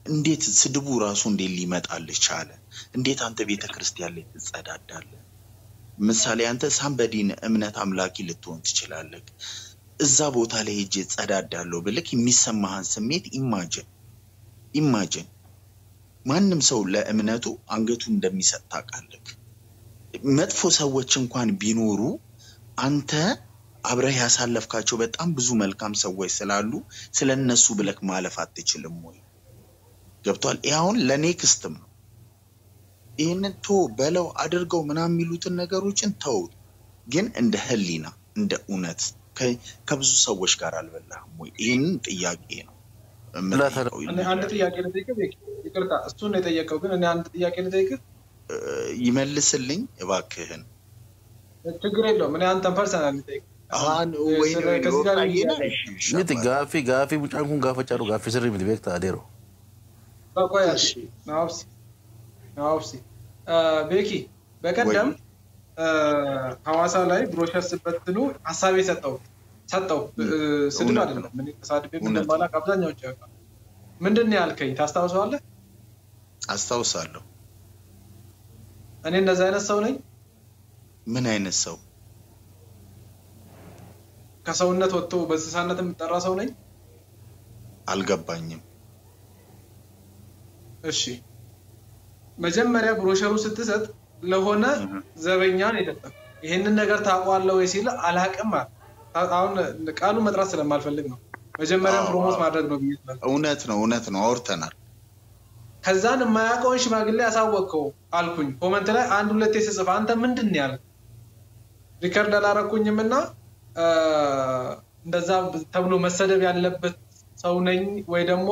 እንዴት ስድቡ ራሱ እንዴት ሊመጣልህ ቻለ? እንዴት አንተ ቤተክርስቲያን ላይ ትጸዳዳለህ? ምሳሌ አንተ ሳምበዲን እምነት አምላኪ ልትሆን ትችላለህ። እዛ ቦታ ላይ ሄጄ ጸዳዳለሁ ብለክ የሚሰማህን ስሜት ኢማጂን ማንም ሰው ለእምነቱ አንገቱ እንደሚሰጥ ታውቃለህ። መጥፎ ሰዎች እንኳን ቢኖሩ አንተ አብረህ ያሳለፍካቸው በጣም ብዙ መልካም ሰዎች ስላሉ ስለነሱ ብለክ ማለፍ አትችልም ወይ? ገብቷል? ይሄውን ለኔክስትም ነው። ይሄንን በለው አድርገው ምናምን የሚሉትን ነገሮችን ተው። ግን እንደ ህሊና እንደ እውነት ከብዙ ሰዎች ጋር አልበላህም ወይ? ይሄንን ጥያቄ ነው። አንድ ጥያቄ ልጠይቅህ። ይቅርታ እሱን ነው የጠየቀው። ግን እኔ አንድ ጥያቄ ልጠይቅህ። ይመልስልኝ እባክህን። ችግር የለውም። እኔ አንተን ፐርሰናል ልጠይቅህ። Miti gaafi mucaan kun gaafa caalu gaafi sirrii miti beektaa adeero. ናውሲ ቤኪ በቀደም ሐዋሳ ላይ ብሮሸር ስበትኑ ሐሳቤ ሰጠው ስድብ አይደለም። ምን ተሳድቤ ምን እንደማላቅ አብዛኛው ያውቃል። ምንድነው ያልከኝ ታስታውሳለህ? አስታውሳለሁ። እኔ እንደዛ አይነት ሰው ነኝ? ምን አይነት ሰው? ከሰውነት ወጥቶ በእንስሳነት የምጠራ ሰው ነኝ? አልገባኝም። እሺ መጀመሪያ ብሮሸሩ ስትሰጥ ለሆነ ዘበኛ ነው የሰጠው። ይሄንን ነገር ታቋለው ወይ ሲል አላቅም። አሁን ቃሉ መጥራት ስለማልፈልግ ነው። መጀመሪያ ፕሮሞት ማድረግ ነው ብዬ እውነት ነው አውርተናል። ከዛን የማያውቀውን ሽማግሌ ያሳወቀው አልኩኝ። ኮሜንት ላይ አንድ ሁለት ተጽፈ አንተ ምንድነው ያለ ሪከርድ አላረኩኝምና እንደዛ ተብሎ መሰደብ ያለበት ሰው ነኝ ወይ ደግሞ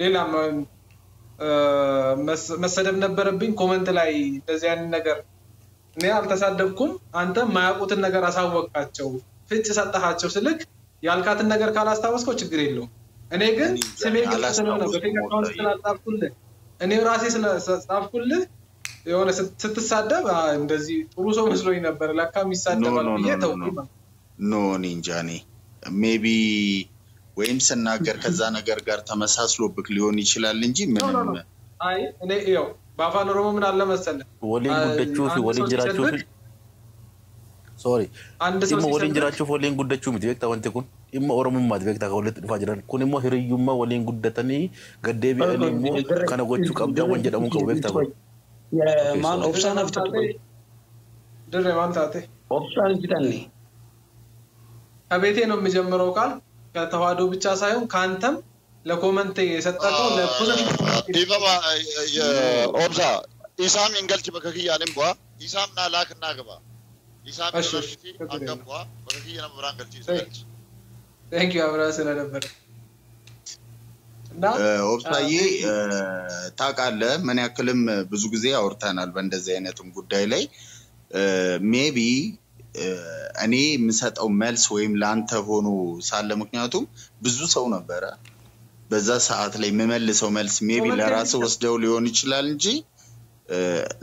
ሌላ መሰደብ ነበረብኝ? ኮሜንት ላይ እንደዚህ አይነት ነገር እኔ አልተሳደብኩም። አንተ ማያውቁትን ነገር አሳወቃቸው ፍጭ ሰጣቸው ስልክ ያልካትን ነገር ካላስታወስከው ችግር የለውም። እኔ ግን ስሜ ግልጽ ስለሆነ በፌክ አካውንት ስላጣፍኩልህ እኔ ራሴ ስለጻፍኩልህ የሆነ ስትሳደብ እንደዚህ ጥሩ ሰው መስሎኝ ነበር። ለካም ይሳደባል ብዬ ተውኩኝ። ኖ ኒንጃኔ ሜቢ ወይም ስናገር ከዛ ነገር ጋር ተመሳስሎብክ ሊሆን ይችላል እንጂ ምንም አይ እኔ ያው ባፋን ኦሮሞ ምን አለ መሰለህ ወሊን ጉደቹ ወሊን ጅራቹ ሶሪ አንድ ሰው ወሊን ጅራቹ ወሊን ጉደቹ ምትበክታ ወንተ ኩን ኢሞ ኦሮሞ ማትበክታ ከሁለት ድፋ ጅራን ኩን ኢሞ ህርዩማ ወሊን ጉደተኒ ገደቢ እኔሞ ከነጎቹ ቀብዳ ወንጀደሙ ከበክታ የማን ኦፕሽን አፍተት ድሬ ማን ታቴ ኦፕሽን ይታኒ ከቤቴ ነው የሚጀምረው ቃል ከተዋዶ ብቻ ሳይሆን ካንተም ለኮሜንት የሰጠቀው ለፖዚቲቭ ዲባባ የኦብዛ ኢሳም እንገልጭ በከኪያንም ቧ ኢሳም ናላክና ገባ ኢሳም ዩኒቨርሲቲ አንገባ በከኪያ ነው ብራን ገልጭ ይሰጥ ቴንክ ዩ አብራ ስለነበር ኦብሳዬ ታውቃለህ ምን ያክልም ብዙ ጊዜ አውርተናል በእንደዚህ አይነትም ጉዳይ ላይ ሜቢ እኔ የምሰጠው መልስ ወይም ላንተ ሆኖ ሳለ ምክንያቱም ብዙ ሰው ነበረ በዛ ሰዓት ላይ የምመልሰው መልስ ሜቢ ለራስ ወስደው ሊሆን ይችላል እንጂ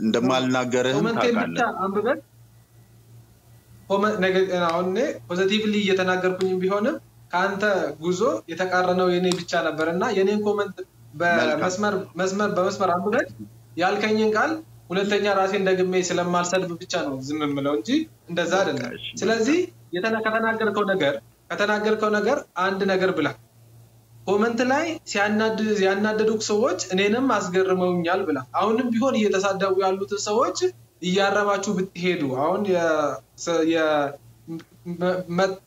እንደማልናገርህም ታውቃለህ። ኮሜንት ነገር አሁን ፖዚቲቭሊ እየተናገርኩኝ ቢሆንም ካንተ ጉዞ የተቃረነው የኔ ብቻ ነበርና የኔን ኮሜንት በመስመር አንብበህ ያልከኝን ቃል ሁለተኛ ራሴን ደግሜ ስለማልሰድብ ብቻ ነው ዝም የምለው እንጂ እንደዛ አይደለም። ስለዚህ ከተናገርከው ነገር አንድ ነገር ብላ ኮሜንት ላይ ያናደዱክ ሰዎች እኔንም አስገርመውኛል ብላ አሁንም ቢሆን እየተሳደቡ ያሉት ሰዎች እያረማችሁ ብትሄዱ አሁን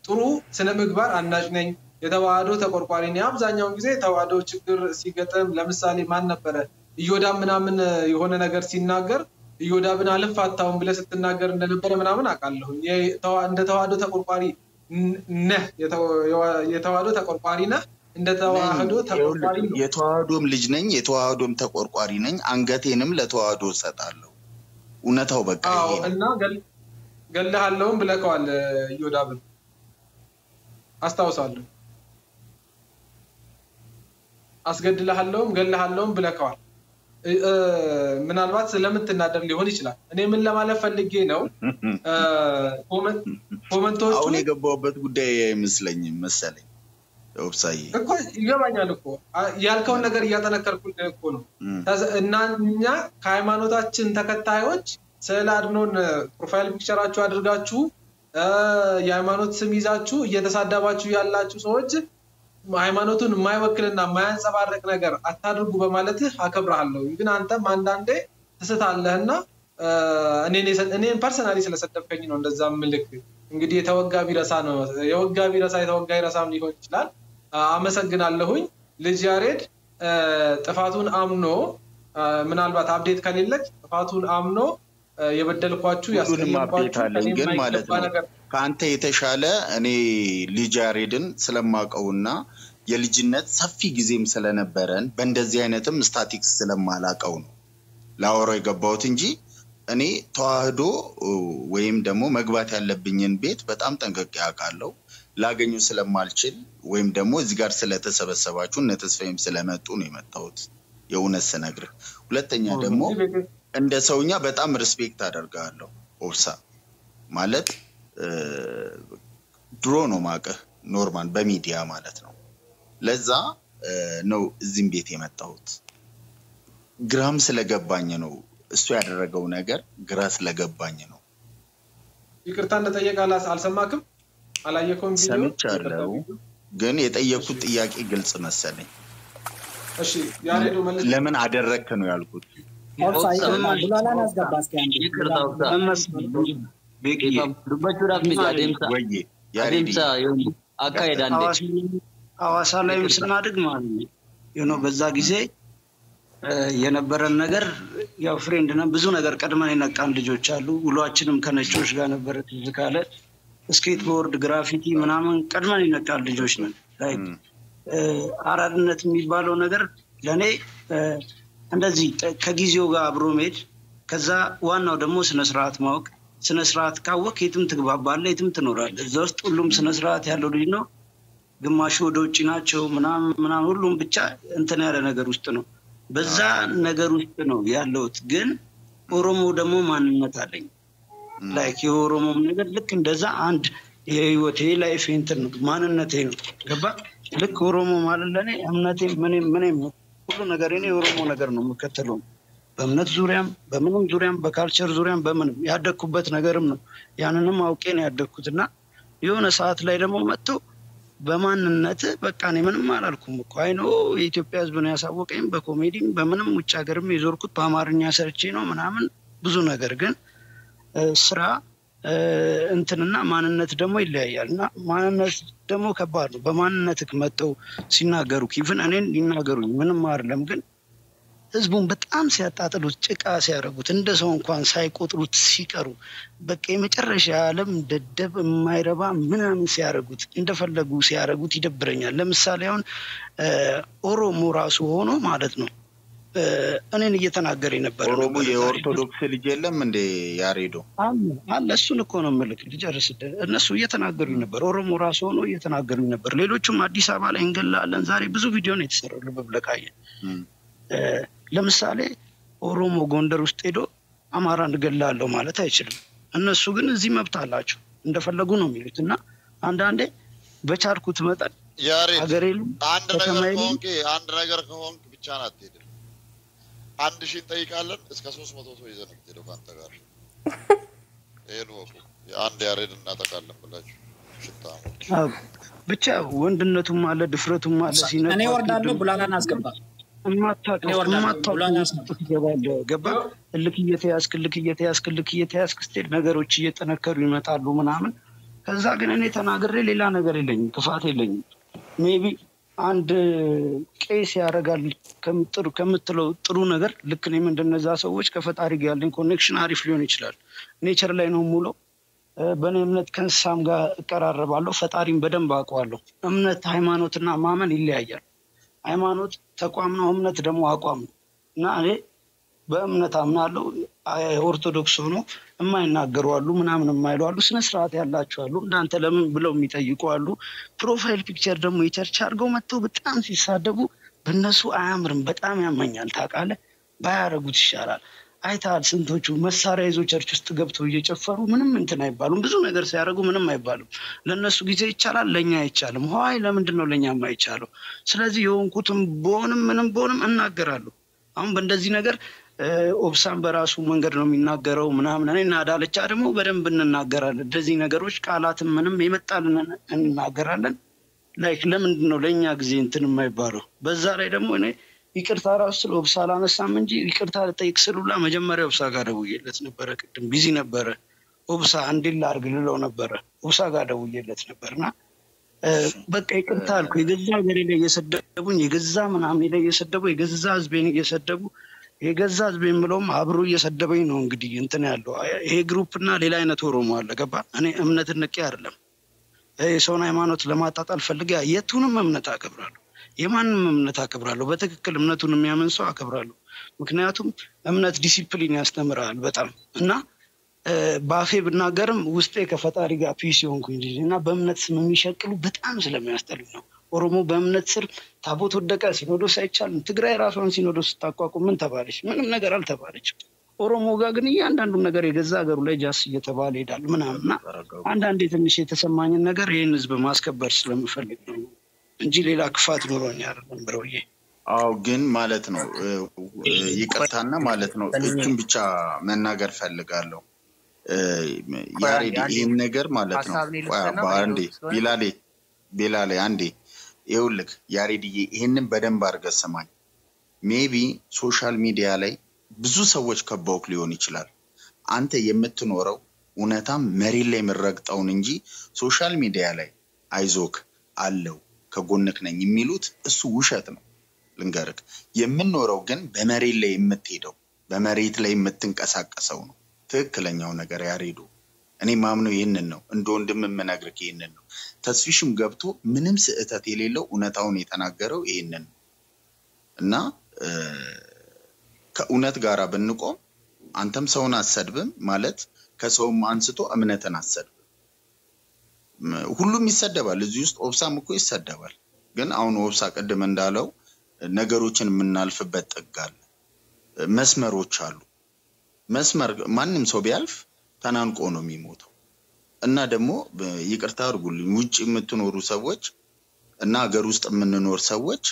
ጥሩ ስነ ምግባር አናጭ ነኝ የተዋህዶ ተቆርቋሪ ነኝ አብዛኛውን ጊዜ ተዋህዶ ችግር ሲገጠም ለምሳሌ ማን ነበረ ኢዮዳብ ምናምን የሆነ ነገር ሲናገር ኢዮዳብን አልፋታውን ብለ ስትናገር እንደነበረ ምናምን አቃለሁ እንደ ተዋህዶ ተቆርቋሪ ነህ የተዋህዶ ተቆርቋሪ ነህ እንደ ተዋህዶ ተቆርቋሪ ነው የተዋህዶም ልጅ ነኝ የተዋህዶም ተቆርቋሪ ነኝ አንገቴንም ለተዋህዶ ሰጣለሁ እውነታው በቃ ይሄ እና ገለሃለውም ብለከዋል ኢዮዳብን አስተዋውሳለሁ አስገድለሃለውም ገለሃለውም ብለከዋል ምናልባት ስለምትናደር ሊሆን ይችላል እኔ ምን ለማለት ፈልጌ ነው ኮሜንቶቹ አሁን የገባውበት ጉዳይ አይመስለኝም መሰለኝ ኦብሳይ እኮ ይገባኛል እኮ ያልከውን ነገር እያጠነከርኩኝ እኮ ነው እናኛ ከሃይማኖታችን ተከታዮች ስለአድኖን ፕሮፋይል ፒክቸራችሁ አድርጋችሁ የሃይማኖት ስም ይዛችሁ እየተሳደባችሁ ያላችሁ ሰዎች ሃይማኖቱን የማይወክልና የማያንጸባርቅ ነገር አታድርጉ በማለትህ አከብራለሁ ግን አንተም አንዳንዴ ትስታለህና እኔን ፐርሰናሊ ስለሰደብከኝ ነው እንደዛ ምልክ እንግዲህ የተወጋ ቢረሳ ነው የተወጋ ይረሳም ሊሆን ይችላል አመሰግናለሁኝ ልጅ ያሬድ ጥፋቱን አምኖ ምናልባት አፕዴት ከሌለች ጥፋቱን አምኖ የበደልኳችሁ ያስቀየምኳችሁ ግን ማለት ነው ካንተ የተሻለ እኔ ልጅ ያሬድን ስለማቀውና የልጅነት ሰፊ ጊዜም ስለነበረን በእንደዚህ አይነትም ስታቲክስ ስለማላቀው ነው ላወራው የገባሁት እንጂ እኔ ተዋህዶ ወይም ደግሞ መግባት ያለብኝን ቤት በጣም ጠንቀቅ ያውቃለሁ ላገኙ ስለማልችል ወይም ደግሞ እዚህ ጋር ስለተሰበሰባችሁ እነ ተስፋዬም ስለመጡ ነው የመጣሁት የኡነስ ነግር ሁለተኛ ደግሞ እንደ ሰውኛ በጣም ሪስፔክት አደርጋለሁ ኦብሳ ማለት ድሮ ነው ማቀህ ኖርማል በሚዲያ ማለት ነው ለዛ ነው እዚህም ቤት የመጣሁት ግራም ስለገባኝ ነው እሱ ያደረገው ነገር ግራ ስለገባኝ ነው ይቅርታ እንደጠየቃላስ አልሰማክም አላየኩም ቪዲዮ ሰምቻለሁ ግን የጠየቁት ጥያቄ ግልጽ መሰለኝ እሺ ያሬዱ መልስ ለምን አደረክ ነው ያልኩት ቡላላን አስገባስ ከአንዴ ቤቂ ዱባቹራፍ ሚት አደምሳ አካሄዳንዴ ሐዋሳ ላይም ስናድግ ማለት ነው በዛ ጊዜ የነበረን ነገር ያው ፍሬንድ ነው ብዙ ነገር ቀድመን የነቃን ልጆች አሉ ውሏችንም ከነጮች ጋር ነበር ትዝካለ ስኬት ቦርድ ግራፊቲ ምናምን ቀድመን የነቃን ልጆች ነን ላይክ አራድነት የሚባለው ነገር ለኔ እንደዚህ ከጊዜው ጋር አብሮ መሄድ ከዛ ዋናው ደግሞ ስነ ስርዓት ማወቅ ስነ ስርዓት ካወቅ የትም ትግባባለህ የትም ትኖራለህ እዛ ውስጥ ሁሉም ስነ ስርዓት ያለው ልጅ ነው ግማሹ ወደ ውጪ ናቸው ምናምን ሁሉም ብቻ እንትን ያለ ነገር ውስጥ ነው በዛ ነገር ውስጥ ነው ያለውት ግን ኦሮሞ ደግሞ ማንነት አለኝ ላይክ የኦሮሞ ነገር ልክ እንደዛ አንድ የህይወቴ ላይፍ እንትን ነው ማንነቴ ነው ገባ ልክ ኦሮሞ ማለት ለኔ እምነቴ ምንም ሁሉ ነገር እኔ ኦሮሞ ነገር ነው መከተለው በእምነት ዙሪያም በምንም ዙሪያም በካልቸር ዙሪያም በምንም ያደኩበት ነገርም ነው ያንንም አውቄ ነው ያደኩትና የሆነ ሰዓት ላይ ደግሞ መጥቶ በማንነት በቃ እኔ ምንም አላልኩም እኮ አይኖ የኢትዮጵያ ህዝብ ነው ያሳወቀኝ በኮሜዲም በምንም ውጭ ሀገርም የዞርኩት በአማርኛ ሰርቼ ነው ምናምን ብዙ ነገር ግን ስራ እንትንና ማንነት ደግሞ ይለያያልና ማንነት ደግሞ ከባድ ነው በማንነትክ መጥተው ሲናገሩ ኢቭን እኔን ሊናገሩኝ ምንም አይደለም ግን ህዝቡን በጣም ሲያጣጥሉት ጭቃ ሲያረጉት እንደ ሰው እንኳን ሳይቆጥሩት ሲቀሩ በቃ የመጨረሻ ዓለም ደደብ የማይረባ ምናምን ሲያረጉት እንደፈለጉ ሲያረጉት ይደብረኛል ለምሳሌ አሁን ኦሮሞ ራሱ ሆኖ ማለት ነው እኔን እየተናገረ ነበር ኦሮሞ የኦርቶዶክስ ልጅ የለም እንደ ያሬዶ አለ እሱን እኮ ነው መልክ ልጅርስ እነሱ እየተናገሩ ነበር ኦሮሞ ራሱ ሆኖ እየተናገሩ ነበር ሌሎችም አዲስ አበባ ላይ እንገላለን ዛሬ ብዙ ቪዲዮ ነው የተሰራው ለበብለካየ ለምሳሌ ኦሮሞ ጎንደር ውስጥ ሄዶ አማራ እንገላለው ማለት አይችልም እነሱ ግን እዚህ መብት አላቸው እንደፈለጉ ነው የሚሉትና አንዳንዴ በቻልኩት መጠን ያሬድ ሀገሬን አንድ ነገር ከተማዬን ከሆንክ ብቻ ነው አትሄድም። 1000 እንጠይቃለን እስከ 300 ሰው ይዘን የምትሄደው ከአንተ ጋር ይሄን ወቁ። አንድ ያሬድ እናጠቃለን ብላችሁ ብቻ ወንድነቱም አለ ድፍረቱም አለ ሲነካ እኔ ወርዳለሁ ቡላላን አስገባ ገባ ልክ እየተያዝክ ስትሄድ ነገሮች እየጠነከሩ ይመጣሉ ምናምን ከዛ ግን እኔ ተናግሬ ሌላ ነገር የለኝም ክፋት የለኝም ሜቢ አንድ ቄስ ያደርጋል ከምትለው ጥሩ ነገር ልክ እኔም እንደነዛ ሰዎች ከፈጣሪ ጋር ያለኝ ኮኔክሽን አሪፍ ሊሆን ይችላል ኔቸር ላይ ነው ሙሉ በእኔ እምነት ከእንስሳም ጋር እቀራረባለሁ ፈጣሪም በደንብ አውቀዋለሁ እምነት ሃይማኖትና ማመን ይለያያል ሃይማኖት ተቋም ነው እምነት ደግሞ አቋም ነው እና እኔ በእምነት አምናለሁ ኦርቶዶክስ ሆኖ የማይናገሩ አሉ ምናምን የማይሉ አሉ ስነ ስርዓት ያላቸው አሉ እንዳንተ ለምን ብለው የሚጠይቁ አሉ ፕሮፋይል ፒክቸር ደግሞ የቸርች አድርገው መጥተው በጣም ሲሳደቡ በእነሱ አያምርም በጣም ያመኛል ታውቃለህ ባያረጉት ይሻላል አይታል ስንቶቹ መሳሪያ ይዞ ቸርች ውስጥ ገብተው እየጨፈሩ ምንም እንትን አይባሉም ብዙ ነገር ሲያደርጉ ምንም አይባሉም ለነሱ ጊዜ ይቻላል ለኛ አይቻልም ሆይ ለምንድን ነው ለኛ የማይቻለው ስለዚህ የሆንኩትም ቦንም ምንም ቦንም እናገራለሁ አሁን በእንደዚህ ነገር ኦብሳን በራሱ መንገድ ነው የሚናገረው ምናምን እኔና ዳለቻ ደግሞ በደንብ እንናገራለን እንደዚህ ነገሮች ቃላትም ምንም ይመጣልን እንናገራለን ላይክ ለምንድን ነው ለኛ ጊዜ እንትን የማይባለው በዛ ላይ ደግሞ እኔ ይቅርታ ራሱ ስለ ኦብሳ አላነሳም እንጂ ይቅርታ ልጠይቅ ስሉላ መጀመሪያ ኦብሳ ጋር ደውዬለት ነበረ ቅድም ቢዚ ነበረ ኦብሳ እንዴት ላድርግ ልለው ነበረ ኦብሳ ጋር ደውዬለት ነበርና በቃ ይቅርታ አልኩ የገዛ ሀገሬ ላይ እየሰደቡኝ የገዛ ምናምን ላይ እየሰደቡ የገዛ ህዝቤን እየሰደቡ የገዛ ህዝቤን ብለውም አብሮ እየሰደበኝ ነው እንግዲህ እንትን ያለው ይሄ ግሩፕና ሌላ አይነት ኦሮሞ አለ ገባ እኔ እምነትን ንቄ አይደለም የሰውን ሃይማኖት ለማጣጣል ፈልጌ የቱንም እምነት አከብራለሁ የማንም እምነት አከብራለሁ በትክክል እምነቱን የሚያምን ሰው አከብራለሁ ምክንያቱም እምነት ዲሲፕሊን ያስተምራል በጣም እና ባፌ ብናገርም ውስጤ ከፈጣሪ ጋር ፒስ ሆንኩኝ እና በእምነት ስም የሚሸቅሉ በጣም ስለሚያስጠሉ ነው ኦሮሞ በእምነት ስር ታቦት ወደቀ ሲኖዶስ አይቻልም ትግራይ ራሷን ሲኖዶስ ታቋቁም ምን ተባለች ምንም ነገር አልተባለችም ኦሮሞ ጋር ግን እያንዳንዱ ነገር የገዛ ሀገሩ ላይ ጃስ እየተባለ ይሄዳል ምናምንና አንዳንዴ ትንሽ የተሰማኝን ነገር ይህን ህዝብ ማስከበር ስለምፈልግ ነው እንጂ ሌላ ክፋት ኖሮኝ አይደለም ብሮዬ አው ግን ማለት ነው ይቅርታና ማለት ነው እቺን ብቻ መናገር ፈልጋለሁ ያሬድ ይሄን ነገር ማለት ነው አንዴ ቢላሌ አንዴ ይኸውልህ ያሬድዬ ይሄንን በደንብ አድርገህ ስማኝ ሜቢ ሶሻል ሚዲያ ላይ ብዙ ሰዎች ከበውክ ሊሆን ይችላል አንተ የምትኖረው እውነታም መሬት ላይ ምረግጣውን እንጂ ሶሻል ሚዲያ ላይ አይዞክ አለው ከጎንክ ነኝ የሚሉት እሱ ውሸት ነው ልንገርክ የምንኖረው ግን በመሬት ላይ የምትሄደው በመሬት ላይ የምትንቀሳቀሰው ነው ትክክለኛው ነገር ያሬዱ እኔ ማምነው ይሄንን ነው እንደ ወንድም የምነግርክ ይሄንን ነው ተስፊሽም ገብቶ ምንም ስህተት የሌለው እውነታውን የተናገረው ይሄንን እና ከእውነት ጋር ብንቆም አንተም ሰውን አሰድብም ማለት ከሰውም አንስቶ እምነትን አሰድብ ሁሉም ይሰደባል እዚህ ውስጥ ኦብሳም እኮ ይሰደባል ግን አሁን ኦብሳ ቀደም እንዳለው ነገሮችን የምናልፍበት ጥጋል መስመሮች አሉ መስመር ማንንም ሰው ቢያልፍ ተናንቆ ነው የሚሞተው እና ደግሞ ይቅርታ አድርጉልኝ ውጪ የምትኖሩ ሰዎች እና ሀገር ውስጥ የምንኖር ሰዎች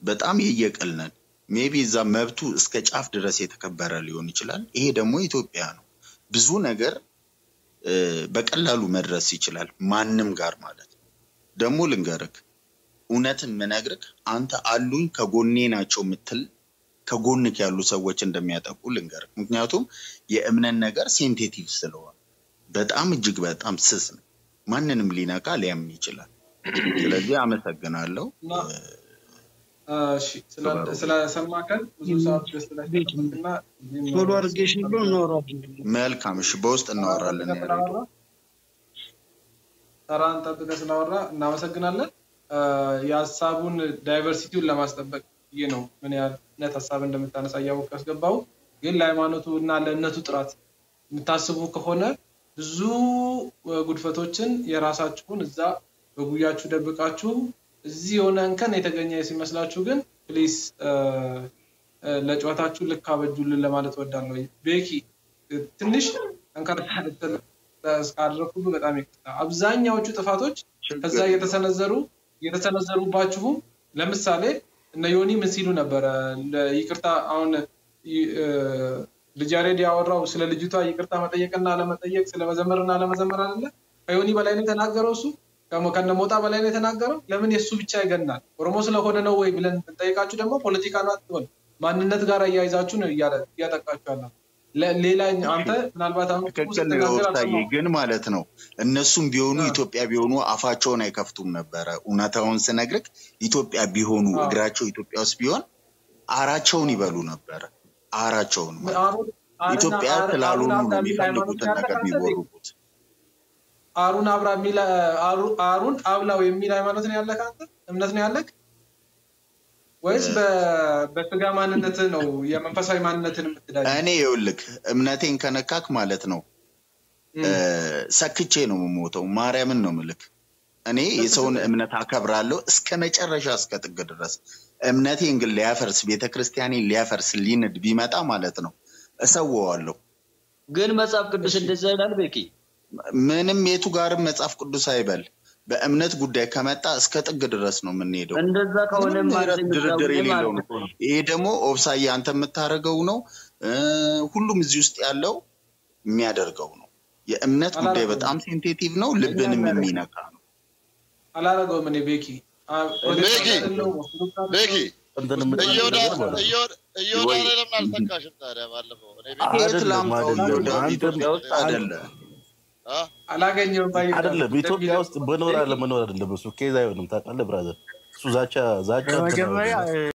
በጣም ይየቀልነን ሜቢ እዛ መብቱ እስከ ጫፍ ድረስ የተከበረ ሊሆን ይችላል ይሄ ደግሞ ኢትዮጵያ ነው ብዙ ነገር በቀላሉ መድረስ ይችላል ማንንም ጋር ማለት ደግሞ ልንገርክ እውነትን መነግርክ አንተ አሉኝ ከጎኔ ናቸው ምትል ከጎንክ ያሉ ሰዎች እንደሚያጠቁ ልንገርክ ምክንያቱም የእምነት ነገር ሴንሲቲቭ ስለሆነ በጣም እጅግ በጣም ስስ ነው ማንንም ሊነካ ሊያምን ይችላል ስለዚህ አመሰግናለሁ እሺ ስለሰማከን ብዙ ሰዓት ስለተጠቀምና ቶሎ አርጌሽ ነው እናወራለን መልካም እሺ በውስጥ እናወራለን ተራን ጠብቀ ስላወራ እናመሰግናለን የሐሳቡን ዳይቨርሲቲውን ለማስጠበቅ ይሄ ነው ምን ያህል ነት ሐሳብ እንደምታነሳ ያወቅ ያስገባው ግን ለሃይማኖቱና ለእነቱ ጥራት የምታስቡ ከሆነ ብዙ ጉድፈቶችን የራሳችሁን እዛ በጉያችሁ ደብቃችሁ እዚህ የሆነ እንከን የተገኘ ሲመስላችሁ ግን ፕሊስ ለጨዋታችሁ ልክ አበጁልን ለማለት ወዳለሁ ቤኪ ትንሽ እንከርታለህ ተስካድረኩ በጣም ይቅርታ አብዛኛዎቹ ጥፋቶች ከዛ የተሰነዘሩባችሁ ለምሳሌ እነ ዮኒ ምን ሲሉ ነበር ይቅርታ አሁን ልጅ ያሬድ ያወራው ስለ ልጅቷ ይቅርታ መጠየቅና አለመጠየቅ ስለ መዘመርና አለመዘመር አይደለ ከዮኒ በላይ ነው የተናገረው እሱ ከነ ሞጣ በላይ ነው የተናገረው ለምን የሱ ብቻ ይገናል ኦሮሞ ስለሆነ ነው ወይ ብለን እንጠይቃችሁ ደግሞ ፖለቲካ ነው አትበሉ ማንነት ጋር ያያይዛችሁ ነው ያጠቃችሁ ያለው ሌላኛ አንተ ምናልባት አሁን ተከክል ግን ማለት ነው እነሱም ቢሆኑ ኢትዮጵያ ቢሆኑ አፋቸውን አይከፍቱም ነበር እውነታውን ስነግርክ ኢትዮጵያ ቢሆኑ እግራቸው ኢትዮጵያ ውስጥ ቢሆን አራቸውን ይበሉ ነበር አራቸውን ኢትዮጵያ ስላልሆኑ ነው የሚፈልጉትን ነገር የሚወሩት አሩን አብራ ሚላ አሩን አብላው የሚል ሃይማኖት ነው ያለህ አንተ እምነት ነው ያለህ ወይስ በስጋ ማንነት ነው የመንፈሳዊ ማንነትን የምትዳኝ እኔ ይኸውልህ እምነቴን ከነካክ ማለት ነው ሰክቼ ነው የምሞተው ማርያምን ነው ምልክ እኔ የሰውን እምነት አከብራለሁ እስከ መጨረሻ እስከ ጥግ ድረስ እምነቴን ግን ሊያፈርስ ቤተክርስቲያኔን ሊያፈርስ ሊንድ ቢመጣ ማለት ነው እሰዋዋለሁ ግን መጽሐፍ ቅዱስ እንደዛ ይላል በቂ ምንም የቱ ጋርም መጽሐፍ ቅዱስ አይበል በእምነት ጉዳይ ከመጣ እስከ ጥግ ድረስ ነው የምንሄደው እንደዛ ከሆነ ማለት ድርድር የሌለው ነው ይሄ ደግሞ ኦብሳይ አንተ የምታረገው ነው ሁሉም እዚህ ውስጥ ያለው የሚያደርገው ነው የእምነት ጉዳይ በጣም ሴንሲቲቭ ነው ልብንም የሚነካ ነው አላረገው ምን ቤኪ እዮዳ ለምን አልተካሽም ታዲያ ባለፈው አላገኘውም አይደለም ኢትዮጵያ ውስጥ በኖር አለመኖር አይደለም እሱ ኬዝ አይሆንም ታውቃለህ ብራዘር እሱ ዛቻ